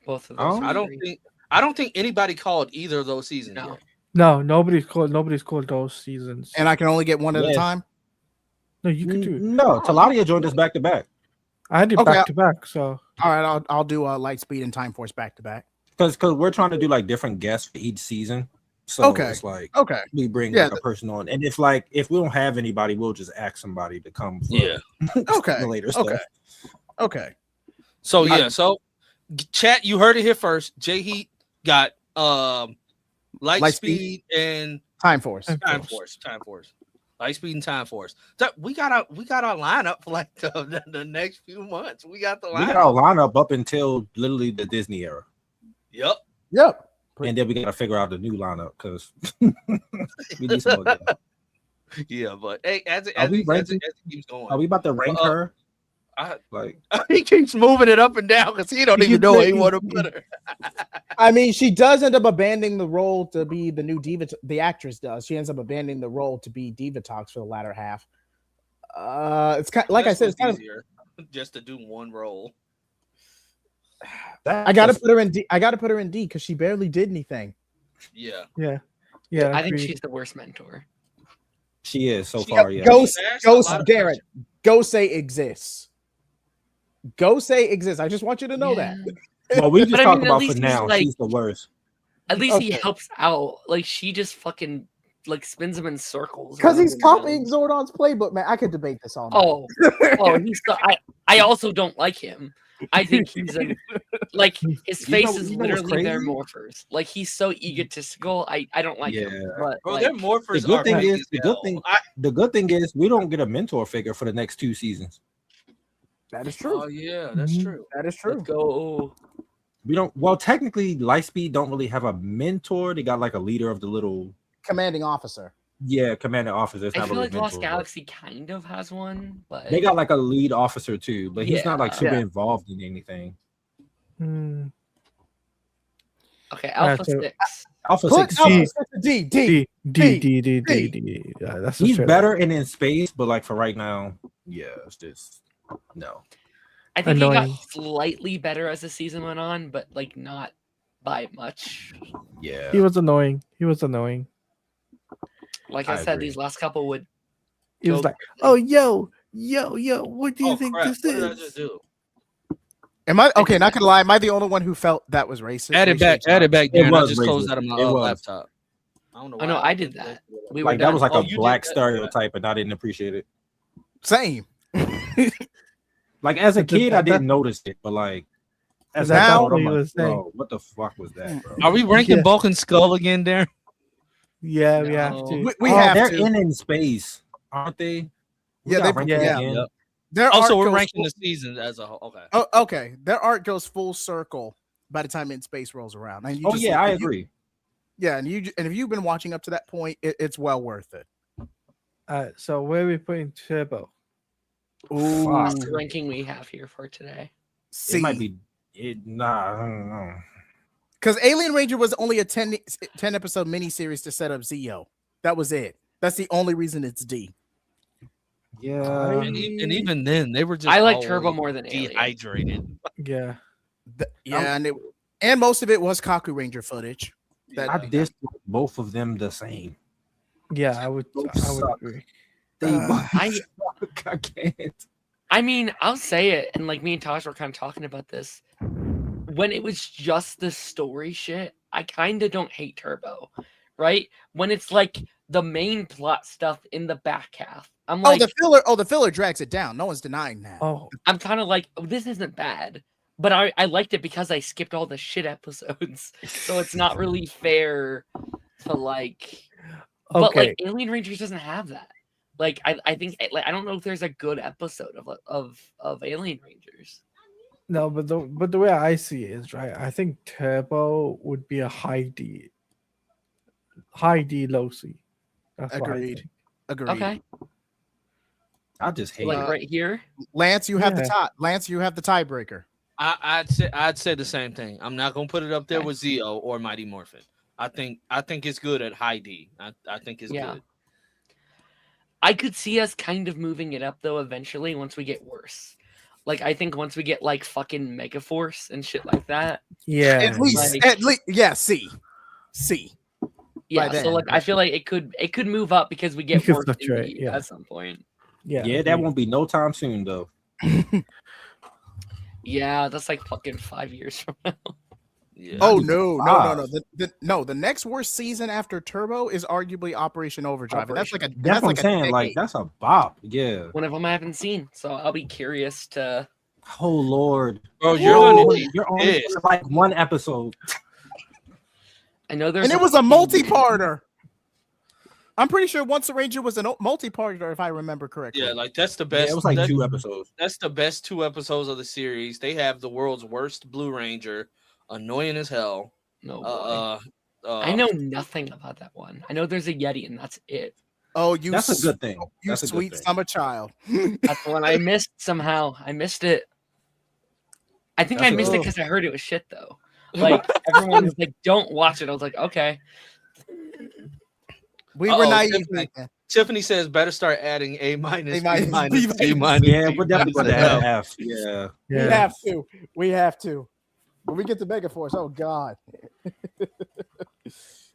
Both of those. Oh. I don't think anybody called either of those seasons. No. Yet. No, nobody's called those seasons. And I can only get one at a Yes. time. No, you could do. No, Taladia joined us back to back I did Okay. back to back, so All right, I'll do Lightspeed and Time Force back to back. because we're trying to do like different guests for each season. So Okay. it's like Okay. we bring Yeah, like a person on, and if we don't have anybody, we'll just ask somebody to come. For Yeah. Okay. the later Okay. stuff. Okay. So yeah, so chat, you heard it here first. J Heat got Lightspeed and Time Force. Time Force. Lightspeed and Time Force. So we got our lineup for like the next few months. We got the We lineup. got our lineup up until literally the Disney era, Yep. Yep. and then we got to figure out the new lineup because we need some more guests. Yeah, but hey, as Are we it ranking? keeps going, Are we about to rank her? Like, he keeps moving it up and down because he don't even know where he want to put her. I mean, she does end up abandoning the role to be the new diva. The actress does. She ends up abandoning the role to be Diva Talks for the latter half. It's kind like I said. It's kind of. easier just to do one role. I gotta put her in D. I gotta put her in D because she barely did anything. Yeah. yeah. I think agreed. she's the worst mentor. she is so She- far. Yeah, Ghost, That's a lot Ghost, of Garrett. Go say exists. Go say exists. I just want you to know that. well, we just But I talk mean, at about least for he's now. like- She's the worst. At least he Okay. helps out. Like she just fucking like spins him in circles. Because rather he's than copying them. Zordon's playbook, man. I could debate this all night. Oh, he's so, I also don't like him. I think he's like his You know- face is you know what's literally their crazy? morphers. Like he's so egotistical. I don't like him. Yeah. But Bro, like, their morphers The good are thing funny is- as the good hell. thing- The good thing is we don't get a mentor figure for the next 2 seasons. That is true. Oh yeah, that's Mhm. true. That is true. let's go. We don't. Well, technically, Lightspeed don't really have a mentor. They got like a leader of the little Commanding officer. commanding officer. It's I not feel really like a Lost mentor, but Galaxy kind of has one, but They got like a lead officer too, but he's not like Yeah. super Yeah. involved in anything. Hmm. okay. Alpha so- 6. Alpha Put 6, Alpha 6 to D. D D, D D D D, D D. Yeah, that's he's a fair better in space, but like for right now, yeah, it's just no. I think he Annoying. got slightly better as the season went on, but like not by much. Yeah, He was annoying. He was annoying. Like I, I said, agree. these last couple would. He was go like, "Oh, yo, what do you Oh think crap! this What did I is?" just do? Am I okay? Not gonna lie. Am I the only one who felt that was racist? Add it back. Add it back. It Darren. I was just closed racist. out of my It was. laptop. I don't know. Oh no, why I did that. We were Like that was done. like Oh, a you did black that? stereotype, and I didn't appreciate it. Same. Like as a But the- kid, I that- didn't notice it, but like as That's an now- adult, I'm what he like, was saying. bro, what the fuck was that, bro? Are we ranking Yeah. Bulk and Skull again, Darren? Yeah, we have No. to. We Oh, have they're to. in space, aren't they? We Yeah, gotta they- rank it yeah. again. Yep. Their Also, arc we're goes ranking full- the season as a whole. Okay. Oh, okay. Their art goes full circle by the time In Space rolls around. And you Oh just- yeah, I if you- agree. Yeah, and if you've been watching up to that point, it's well worth it. So where are we putting Turbo? Ooh, That's the ranking we have here for today. It might be it. Nah, I don't know. because Alien Ranger was only a 10 episode miniseries to set up Zeo. That was it. That's the only reason it's D. Yeah, And even then, they were just. I like Turbo always more than Alien. dehydrated. Yeah, Yeah, and most of it was Kaku Ranger footage. That I dislike both of them the same. yeah, I would suck. agree. They I I can't. I mean, I'll say it, and like me and Tosh were kind of talking about this. When it was just the story shit, I kind of don't hate Turbo, right? When it's like the main plot stuff in the back half, I'm like, the filler drags it down. No one's denying that. Oh, I'm kind of like, oh, this isn't bad, but I liked it because I skipped all the shit episodes, so it's not really fair to like. But okay. like Alien Rangers doesn't have that. Like I think like I don't know if there's a good episode of Alien Rangers. No, but the way I see it is right. I think Turbo would be a high D, low C. That's what I Agreed. think. Agreed. Okay, I just hate like it. right here. Lance, you have the Yeah. top. Lance, you have the tiebreaker. I'd say the same thing. I'm not gonna put it up there Okay. with Zeo or Mighty Morphin. I think it's good at high D. I think it's Yeah. good. I could see us kind of moving it up though eventually once we get worse. Like I think once we get like fucking Megaforce and shit like that. Yeah. At least, Like- yeah. C. Yeah, then. so like I feel like it could move up because we get could worse in fluctuate, D yeah. at some point. Yeah. Yeah, that won't be no time soon though. Yeah, that's like fucking 5 years from now. Yeah. Oh Not no. even The next worst season after Turbo is arguably Operation Overdrive. And that's like a That's what I'm like a saying. Like decade. that's a bop. Yeah. One of them I haven't seen, so I'll be curious to. Oh Lord. Bro, you're gonna Whoa, be you're only pissed. for, like one episode. I know there's And it was a multi-parter. I'm pretty sure Once a Ranger was a multi-parter, if I remember correctly. Yeah, like that's the Yeah, best. it was like that's, 2 episodes. that's the best 2 episodes of the series. They have the world's worst Blue Ranger, annoying as hell. No boy. I I know nothing about that one. I know there's a Yeti and that's it. Oh, you That's a good thing. You That's a good sweet thing. summer child. That's the one I missed somehow. I missed it. I think That's I a- missed it because I heard it was shit though. Like everyone was like, "Don't watch it." I was like, "Okay." We were Uh-oh, naive Tiffany. back then. Tiffany says better start adding A minus, A minus, B minus, B C minus. minus. Yeah, D we're definitely minus, gonna F. have F. Yeah. We Yeah. have to. We have to. When we get to Megaforce, oh god.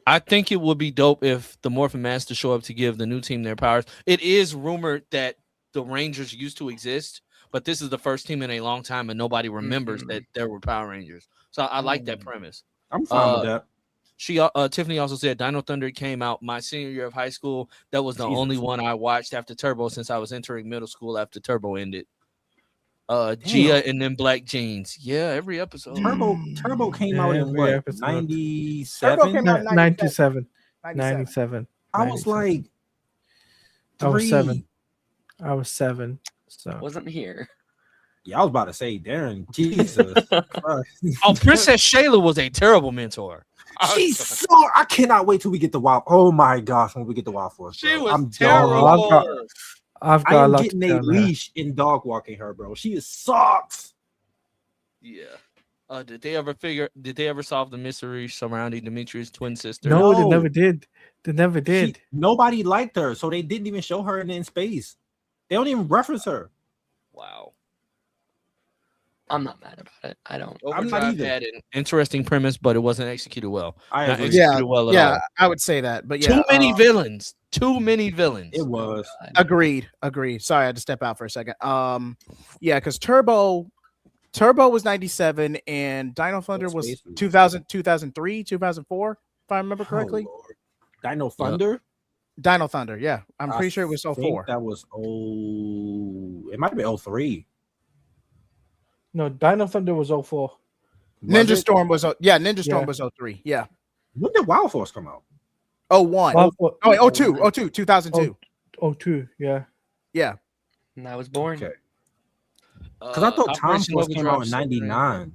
I think it would be dope if the Morphin Masters show up to give the new team their powers. It is rumored that the Rangers used to exist, but this is the first team in a long time, and nobody remembers Mhm. that there were Power Rangers. So I like that premise. I'm fine with that. She Tiffany also said Dino Thunder came out my senior year of high school. That was the Jesus. only one I watched after Turbo since I was entering middle school after Turbo ended. Gia and then Black Jeans. Yeah, every episode. Turbo came out in Every what? episode. 97? Turbo came out- 97. 97. 97. I was like I was 3. 7. I was 7. So Wasn't here. Yeah, I was about to say, Darren, Jesus. Christ. Oh, Princess Shayla was a terrible mentor. She's so I cannot wait till we get the Wild. Oh my gosh, when we get the Wild Force. She bro. was I'm terrible. done. I've I got a am lot getting to a tell her. leash in dog walking her, bro. She is sucks. Yeah. Did they ever solve the mystery surrounding Demetrius' twin sister? No, they No. never did. They never She- did. nobody liked her, so they didn't even show her in space. They don't even reference her. Wow. I'm not mad about it. I don't. I'm not Overdrive either. had an interesting premise, but it wasn't executed well. I Not agree. executed well at Yeah, all. I would say that. But yeah, Too many villains. Too many villains. It was. agreed. Sorry, I had to step out for a second. Yeah, because Turbo was 97 and Dino Thunder was Space was- 2000, 2003, 2004, if I remember correctly. Oh, Lord. Dino Thunder. Dino Thunder, yeah. I'm pretty sure it was I think 04. That was it might have been 03. No, Dino Thunder was 04. Was Ninja it? Storm was Ninja Storm Yeah. was 03. Yeah. When did Wild Force come out? 01. Well, Oh, wait, 02, 2002. 02, yeah. Yeah. And I was born. Okay. Because I thought Time Operation Force came out in Overdrive Super Ran. '99.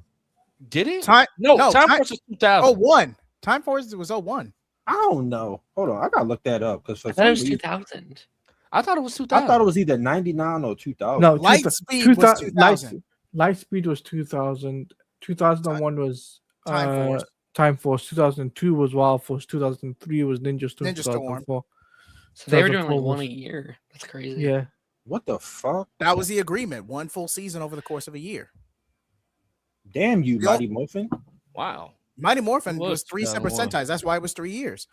Did it? Time No, no, Time Time- Force was 2000. 01. Time Force was 01. I don't know. Hold on, I gotta look that up because for I thought it some was reason 2000. I thought it was 2000. I thought it was either '99 or 2000. No, Lightspeed was 2000. Lightspeed was 2000. 2001 was Time Force. Time Force. 2002 was Wild Force. 2003 was Ninja Storm. Ninja Storm. 2004. So they were doing like 2004 one was- a year. That's crazy. Yeah. What the fuck? That was the agreement. One full season over the course of a year. Damn you, Yep. Mighty Morphin. Wow. Mighty Morphin It was was 3 separate 2001. Sentais. That's why it was 3 years.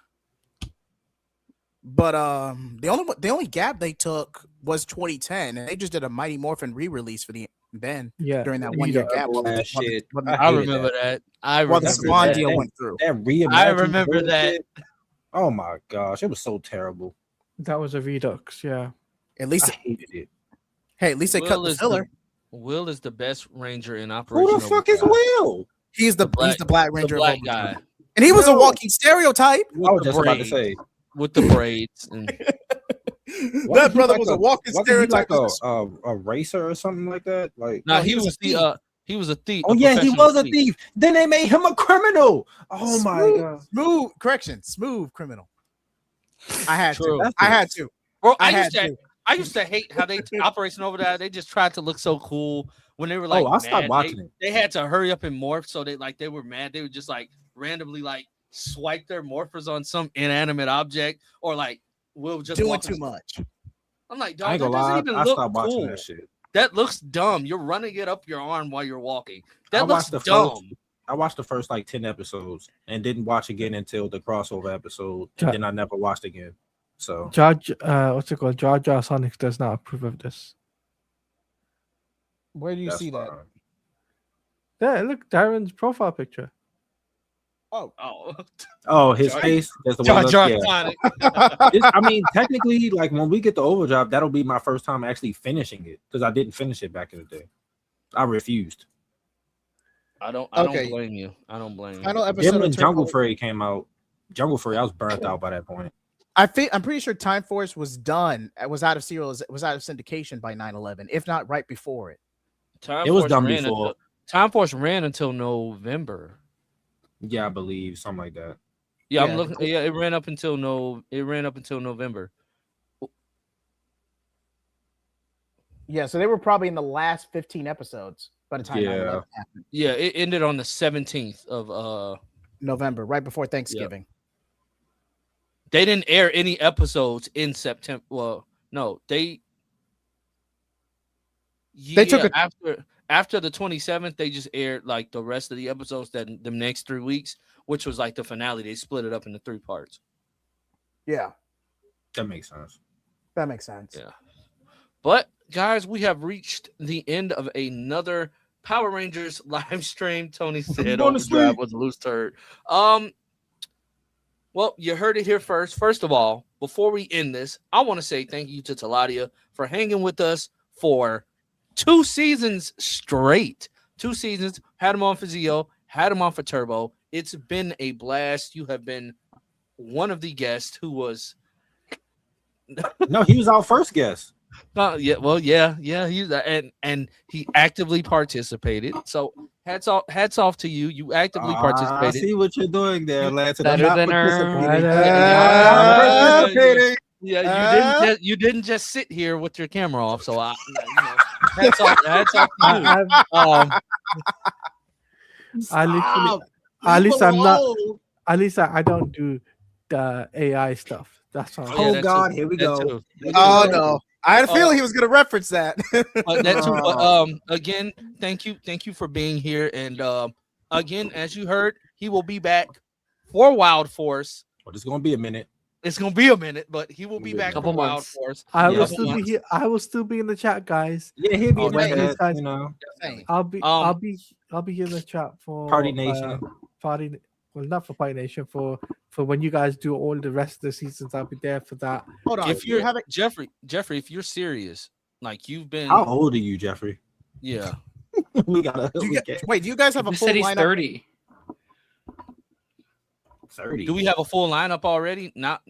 But the only gap they took was 2010, and they just did a Mighty Morphin re-release for the then Yeah. during that You 1 year got- gap. while the- That while the- shit. while the- I I hated remember that. I while the remember Swan that. deal went through. That reimagined I remember bullshit. that. Oh my gosh, it was so terrible. That was a Redux. Yeah. At least, I hated it. hey, at least they cut the is filler. Will is the best ranger in Operation Who the fuck is Overdrive. Will? He's the Black The Ranger, of black Overdrive. guy and he was a No. walking stereotype. with I was the just about to braids. say. With the braids. And Wasn't That he brother like was a walking wasn't he stereotype. like a racer or something like that. Like, no, No, he was a thief. oh a yeah, he professional was a thief. Then they made him a criminal. Oh my Smooth. god. Smooth criminal. I had True. to. I had to. Bro, I I had used to to. I used to hate how they Operation Overdrive. They just tried to look so cool when they were like. I stopped mad, watching it. They had to hurry up and morph, so they were mad. They would just like randomly like swipe their morphers on some inanimate object, or like we'll just Doing walk too in- much. I'm like, I dog, ain't that gonna lie, doesn't even I look stopped watching cool. that shit. That looks dumb. You're running it up your arm while you're walking. I That looks watched the dumb. I watched the first like 10 episodes and didn't watch again until the crossover episode, Ja- and then I never watched again. So Judge, what's it called? Jar Jar Sonic does not approve of this. Where do you that's see that? fine. There, look, Darren's profile picture. Oh, Oh, his Jar- face. That's the way. Jar it looks, Jar yeah. Sonic. I mean, technically, like when we get the Overdrive, that'll be my first time actually finishing it because I didn't finish it back in the day. I refused. I don't Okay. blame you. I don't blame you. Final Then episode when of Jungle Turbo. Fury came out, Jungle Fury, I was burnt out by that point. I'm pretty sure Time Force was done. It was out of syndication by 9/11, if not right before it. Time It was Force done ran before. Time Force ran until November. Yeah, I believe something like that. Yeah, Yeah. I'm looking. Yeah, it ran up until November. Yeah, so they were probably in the last 15 episodes by the time Yeah. 9/11 happened. Yeah, it ended on the 17th of November, right before Thanksgiving. They didn't air any episodes in September. Well, no, they took after the 27th, they just aired like the rest of the episodes that the next 3 weeks, which was like the finale. They split it up into 3 parts. Yeah, That makes sense. that makes sense. Yeah. But guys, we have reached the end of another Power Rangers live stream. Tony said going to Overdrive sleep. was a loose turd. Well, you heard it here first. First of all, before we end this, I want to say thank you to Taladia for hanging with us for 2 seasons straight. 2 seasons. Had him on for Zio, had him on for Turbo. It's been a blast. You have been one of the guests who was No, he was our first guest. yeah. He's and he actively participated. So hats off to you. You actively I participated. see what you're doing there, Lance. and I'm Better not than her. participating. Better. Yeah, you didn't just sit here with your camera off. So hats off to you. I literally, at least I'm not. At least I don't do the AI stuff. That's all. Oh, that God, too. here we That go. too. Oh no, I had a feeling he was going to reference that. That too. But, again, thank you for being here. And again, as you heard, he will be back for Wild Force. Well, it's gonna be a minute. It's gonna be a minute, but he will be Couple back for months. Wild Force. I Yeah. will still be here. I will still be in the chat, guys. Yeah, he'll be Oh, in the wait, chat, guys. you know. I'll be in the chat for Party Nation. Well, not for Party Nation, for when you guys do all the rest of the seasons. I'll be there for that. Hold on, If you're having Jeffrey, if you're serious, like you've been, How old are you, Jeffrey? yeah. we gotta do you, we get- can't- wait, do you guys have a Who full said he's lineup? 30? 30. Do we have a full lineup already? Not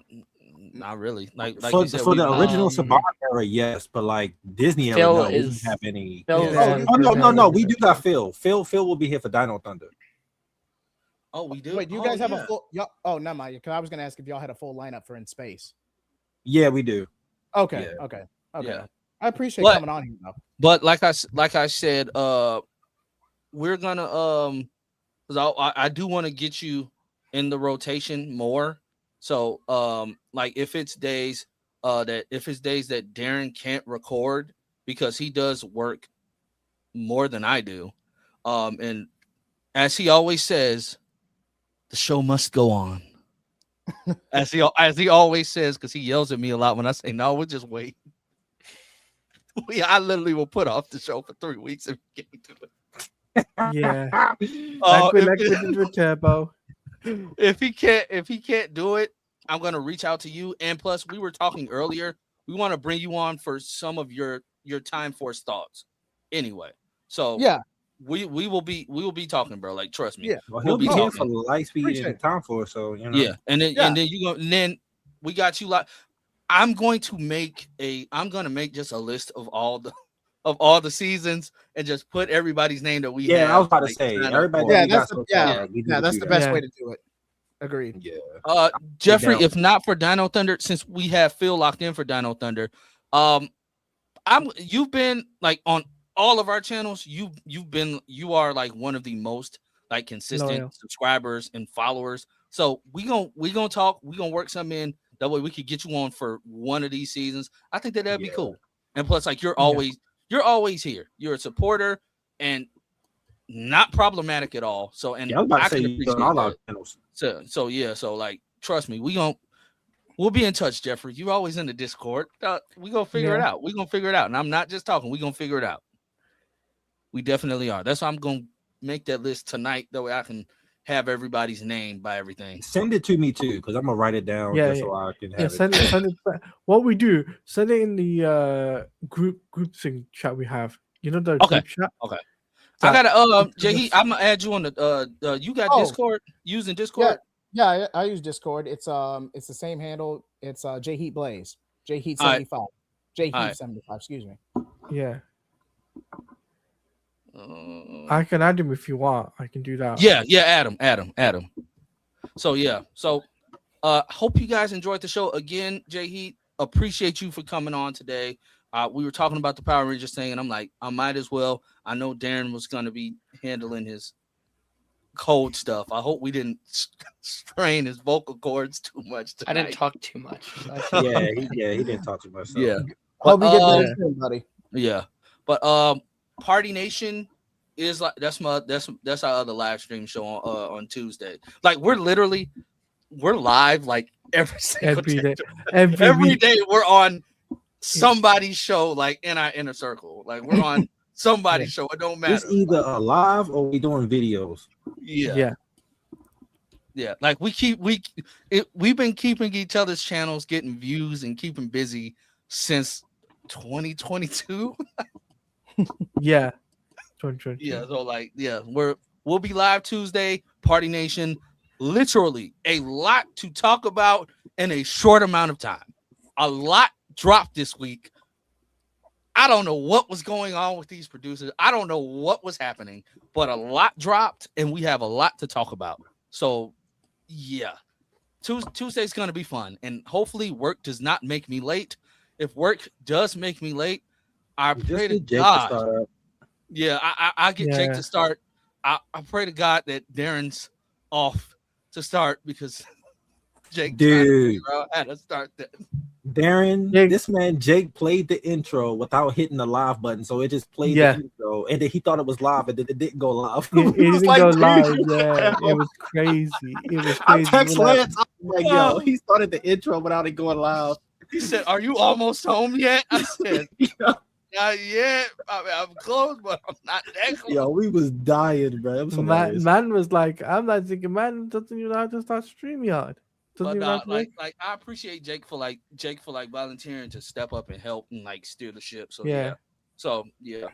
really. Like for, you said, for the we- original um, Saban era, yes, but like Disney era, Phil no, we is- didn't have any. Phil Yeah. is- Oh no, we do got Phil. Phil will be here for Dino Thunder. Oh, we do. Wait, do you Oh, guys have yeah. a full? Oh, never mind. Because I was going to ask if y'all had a full lineup for In Space. Yeah, we do. Okay, Yeah. okay. Yeah. I appreciate But- coming on here though. But like I said, we're gonna 'cause I do want to get you in the rotation more. So like if it's days that Darren can't record because he does work more than I do, and as he always says, the show must go on. as he always says, because he yells at me a lot when I say no, we'll just wait. I literally will put off the show for 3 weeks if we can't do it. Yeah, Uh, like we did with Turbo. if he can't do it, I'm gonna reach out to you. And plus, we were talking earlier. We want to bring you on for some of your Time Force thoughts. Anyway, so Yeah, we will be talking, bro. Like, trust me. Yeah. Well, We'll he'll be be here talking. for Lightspeed Appreciate and it. Time Force, so you know. Yeah, and then Yeah. and then we got you like. I'm going to make just a list of all the seasons and just put everybody's name that we have. Yeah, I was about to like, say sign up everybody. for. that Yeah, we got that's so yeah, far, we need yeah, to that's do the that. best Yeah. way to do it. Agreed. Yeah. Jeffrey, down. if not for Dino Thunder, since we have Phil locked in for Dino Thunder, you've been like on all of our channels. You are like one of the most like consistent Loyal. subscribers and followers. So we gonna talk. We gonna work something in that way we could get you on for one of these seasons. I think that'd be Yeah. cool. And plus, like you're Yeah. always here. You're a supporter and not problematic at all. So and Yeah, I was about to I say can you appreciate on all our that. channels. So yeah. So like, trust me, we'll be in touch, Jeffrey. You're always in the Discord. We gonna figure it Yeah. out. We gonna figure it out. And I'm not just talking. We gonna figure it out. We definitely are. That's why I'm gonna make that list tonight. That way I can have everybody's name by everything. Send it to me too, because I'm gonna write it down Yeah, just so I can have Yeah, it. send it back. What we do, send it in the group thing chat we have. You know the Okay. group chat? Okay. So- I gotta it's Jay, just- I'm gonna add you on the you got Oh. Discord using Discord? Yeah, I use Discord. It's the same handle. It's J Heat Blaze. J Heat All right. 75. J Heat All right. 75, excuse me. Yeah. Uh, I can add him if you want. I can do that. yeah, Adam. So yeah. So hope you guys enjoyed the show again, Jay Heat. Appreciate you for coming on today. We were talking about the Power Rangers thing, and I'm like, I might as well. I know Darren was gonna be handling his cold stuff. I hope we didn't strain his vocal cords too much I tonight. didn't talk too much. So I feel- he didn't talk too much. So. Yeah. Hope you get But, better soon, buddy. Yeah, but Party Nation is like that's our other live stream show on Tuesday. Like we're live like every single Every day. day. Every week. Day we're on somebody's show, like in our inner circle. Like we're on somebody's show. It don't matter. It's either alive or we doing videos. Yeah. Like we've been keeping each other's channels getting views and keeping busy since 2022. Yeah. 2020. Yeah, so like, yeah, we'll be live Tuesday, Party Nation. Literally a lot to talk about in a short amount of time. A lot dropped this week. I don't know what was going on with these producers. I don't know what was happening, but a lot dropped, and we have a lot to talk about. So, yeah, Tuesday's gonna be fun, and hopefully, work does not make me late. If work does make me late, I Just pray to get Jake to God. start up. Yeah, I get Jake Yeah. to start. I pray to God that Darren's off to start because Jake Dude. how to start that. Darren, Jake- this man Jake played the intro without hitting the live button, so it just played Yeah. the intro, and then he thought it was live, and then it didn't go live. It, it He was didn't like, go "Dude, live. you Yeah, hell." it was crazy. It was I crazy. text We're like, Lance, I'm like, yo, he started the intro without it going live. He said, "Are you almost home yet?" I said, "Not yet. I mean, I'm close, but I'm not that close." Yo, we was dying, bro. It was hilarious. man was like, I'm not thinking, man doesn't even know how to start StreamYard. Doesn't But even know how to like I appreciate Jake for volunteering to step up and help and like steer the ship. So Yeah. yeah. So yeah.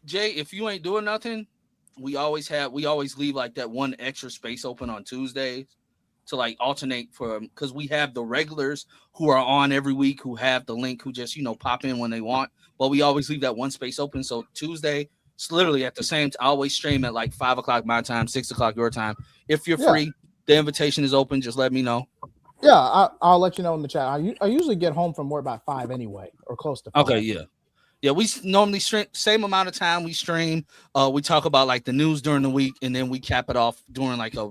Jay, if you ain't doing nothing, we always leave like that one extra space open on Tuesdays to like alternate for because we have the regulars who are on every week who have the link who just pop in when they want. But we always leave that one space open. So Tuesday, it's literally at the same time. I always stream at like 5 o'clock my time, 6 o'clock your time. If you're Yeah. free, the invitation is open. Just let me know. Yeah, I'll let you know in the chat. I usually get home from work about 5 anyway, or close to 5. Okay, yeah. Yeah, we normally stream same amount of time we stream. We talk about like the news during the week, and then we cap it off during like a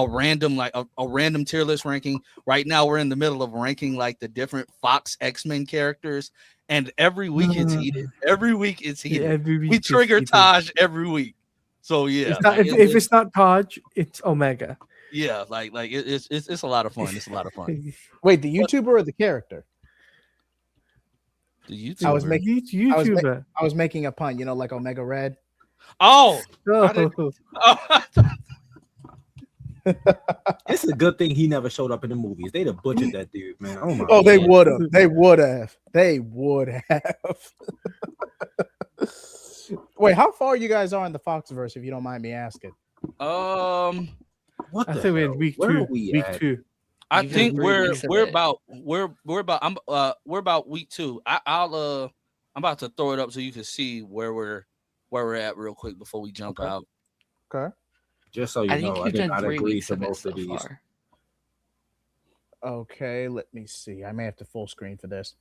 random tier list ranking. Right now, we're in the middle of ranking like the different Fox X-Men characters, and every week it's heated. Every week it's Yeah, heated. every week We it's trigger heated. Taj every week. So yeah, It's not, like, if it's not Taj, it's Omega. yeah, it's a lot of fun. It's a lot of fun. Wait, the YouTuber or the character? The I was YouTuber. making- YouTuber. I was making a pun, like Omega Red. Oh, I Oh, didn't- It's a good thing he never showed up in the movies. They'd have butchered that dude, man. Oh my Oh, they God. would have. They would have. They would have. Wait, how far you guys are in the Foxverse, if you don't mind me asking? What I the think we're in hell? week Where 2. are we Week at? 2. I You think got 3 we're weeks of we're it. about we're about week 2. I'm about to throw it up so you can see where we're at real quick before we jump Okay. out. Okay. Just so you I think know, I you've did done not 3 agree weeks to of it most so of these. far. Okay, let me see. I may have to full screen for this.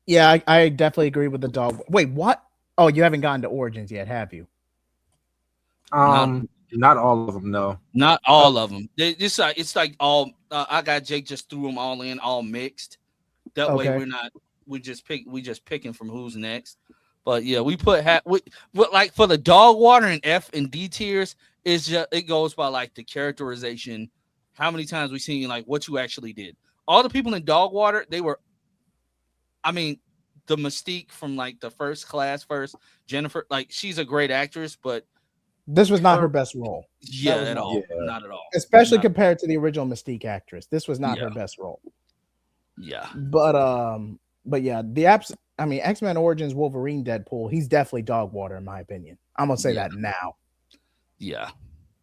Yeah, I definitely agree with the dog. Wait, what? Oh, you haven't gotten to Origins yet, have you? Not all of them, no. Not all of them. It's like all. I got Jake just threw them all in, all mixed. That way Okay. we just picking from who's next. But yeah, we put like for the dog water and F and D tiers, it goes by like the characterization, how many times we seen like what you actually did. All the people in dog water, they were, I mean, the Mystique from like the first Jennifer, like she's a great actress, but This was not her best role, yeah, was at not- all, yeah. not at all, especially Not- compared to the original Mystique actress. This was not her Yeah. best role. yeah. But yeah, X-Men Origins Wolverine Deadpool, he's definitely dog water in my opinion. I'm gonna say Yeah. that now. Yeah.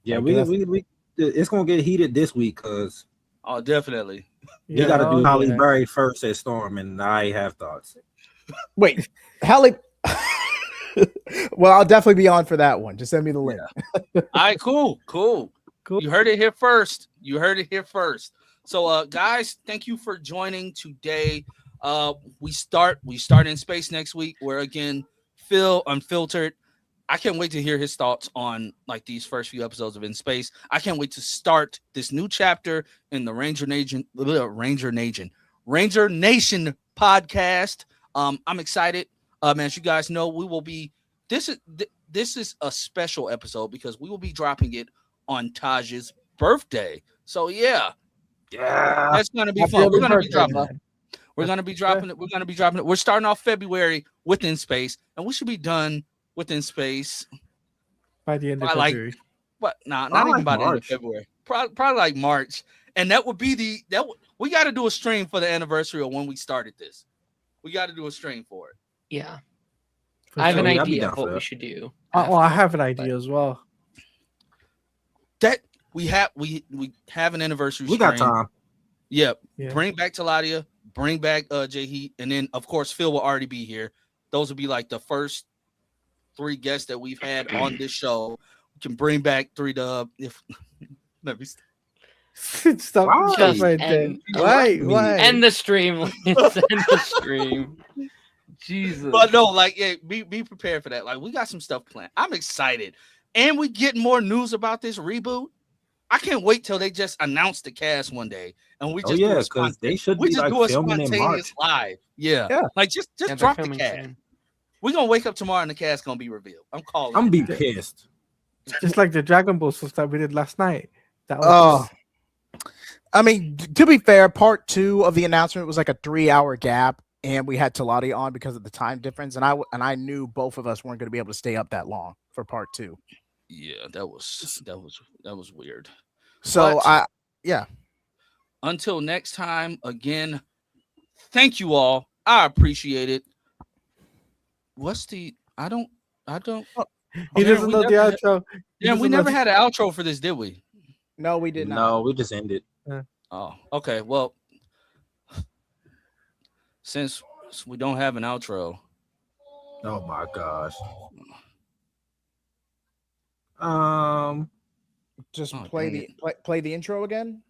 Yeah, Like, we it's gonna get heated this week because Oh, definitely. you got to do Holly yeah. Berry first at Storm, and I have thoughts. Wait, Halle. Well, I'll definitely be on for that one. Just send me the link. All right, cool. Cool. You heard it here first. So, guys, thank you for joining today. We start in space next week, where again, Phil Unfiltered. I can't wait to hear his thoughts on like these first few episodes of In Space. I can't wait to start this new chapter in the Ranger Nation podcast. I'm excited. As you guys know, we will be. This is a special episode because we will be dropping it on Taj's birthday. So yeah, that's gonna be fun. We're gonna be dropping it. We're gonna be dropping it. We're starting off February with In Space, and we should be done with In Space. By the end of I like- February. But not Probably even by the end of March. February. Probably like March, and that would be we got to do a stream for the anniversary of when we started this. We got to do a stream for it. Yeah. For I have sure. an Yeah, I'd be idea down of for what we that. should do. Oh, I have an idea as well. That we have an anniversary. We got stream. time. Yep. Yeah. Bring back Taladia, bring back J Heat, and then of course Phil will already be here. Those will be like the first 3 guests that we've had on this show. We can bring back 3 Dub if let me Stop Why? stop right End- there. Why? Me. Why? End the stream. Lance. End the stream. Jesus. But no, like yeah, be prepared for that. Like we got some stuff planned. I'm excited. And we get more news about this reboot. I can't wait till they just announce the cast one day and we Oh just yeah, do a because they should we be just like do a filming in spontaneous March. live. Yeah. Yeah. Like just Yeah, they're drop the filming cast. soon. We're gonna wake up tomorrow and the cast gonna be revealed. I'm calling. I'm it. gonna be pissed. Just like the Dragon Ball stuff that we did last night. That was Oh, I mean, to be fair, part 2 of the announcement was like a 3-hour gap, and we had Talati on because of the time difference, and I knew both of us weren't going to be able to stay up that long for part 2. Yeah, that was weird. So But- yeah, Until next time, again, thank you all. I appreciate it. I don't he doesn't know the outro. He Yeah, we doesn't know never the- had an outro for this, did we? no, we did not. No, we just ended. Oh, okay. Well, since we don't have an outro, Oh my gosh. Just Oh, play dang the play the intro again.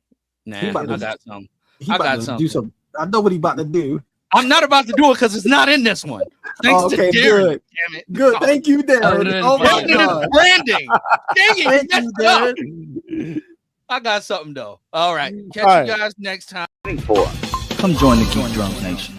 nah, He about I to- got some. He I about got to do something. some. I know what he about to do. I'm not about to do it because it's not in this one. Thanks Oh, okay, to Darren. good. Damn it. Good. Oh, Thank you, That would've Darren. been Oh my fun. Darren god. is branding. Dang it, Thank you you, messed it up. Darren. I got something though. All right. Catch All right. you guys next time. Come join the Geek Drums Nation.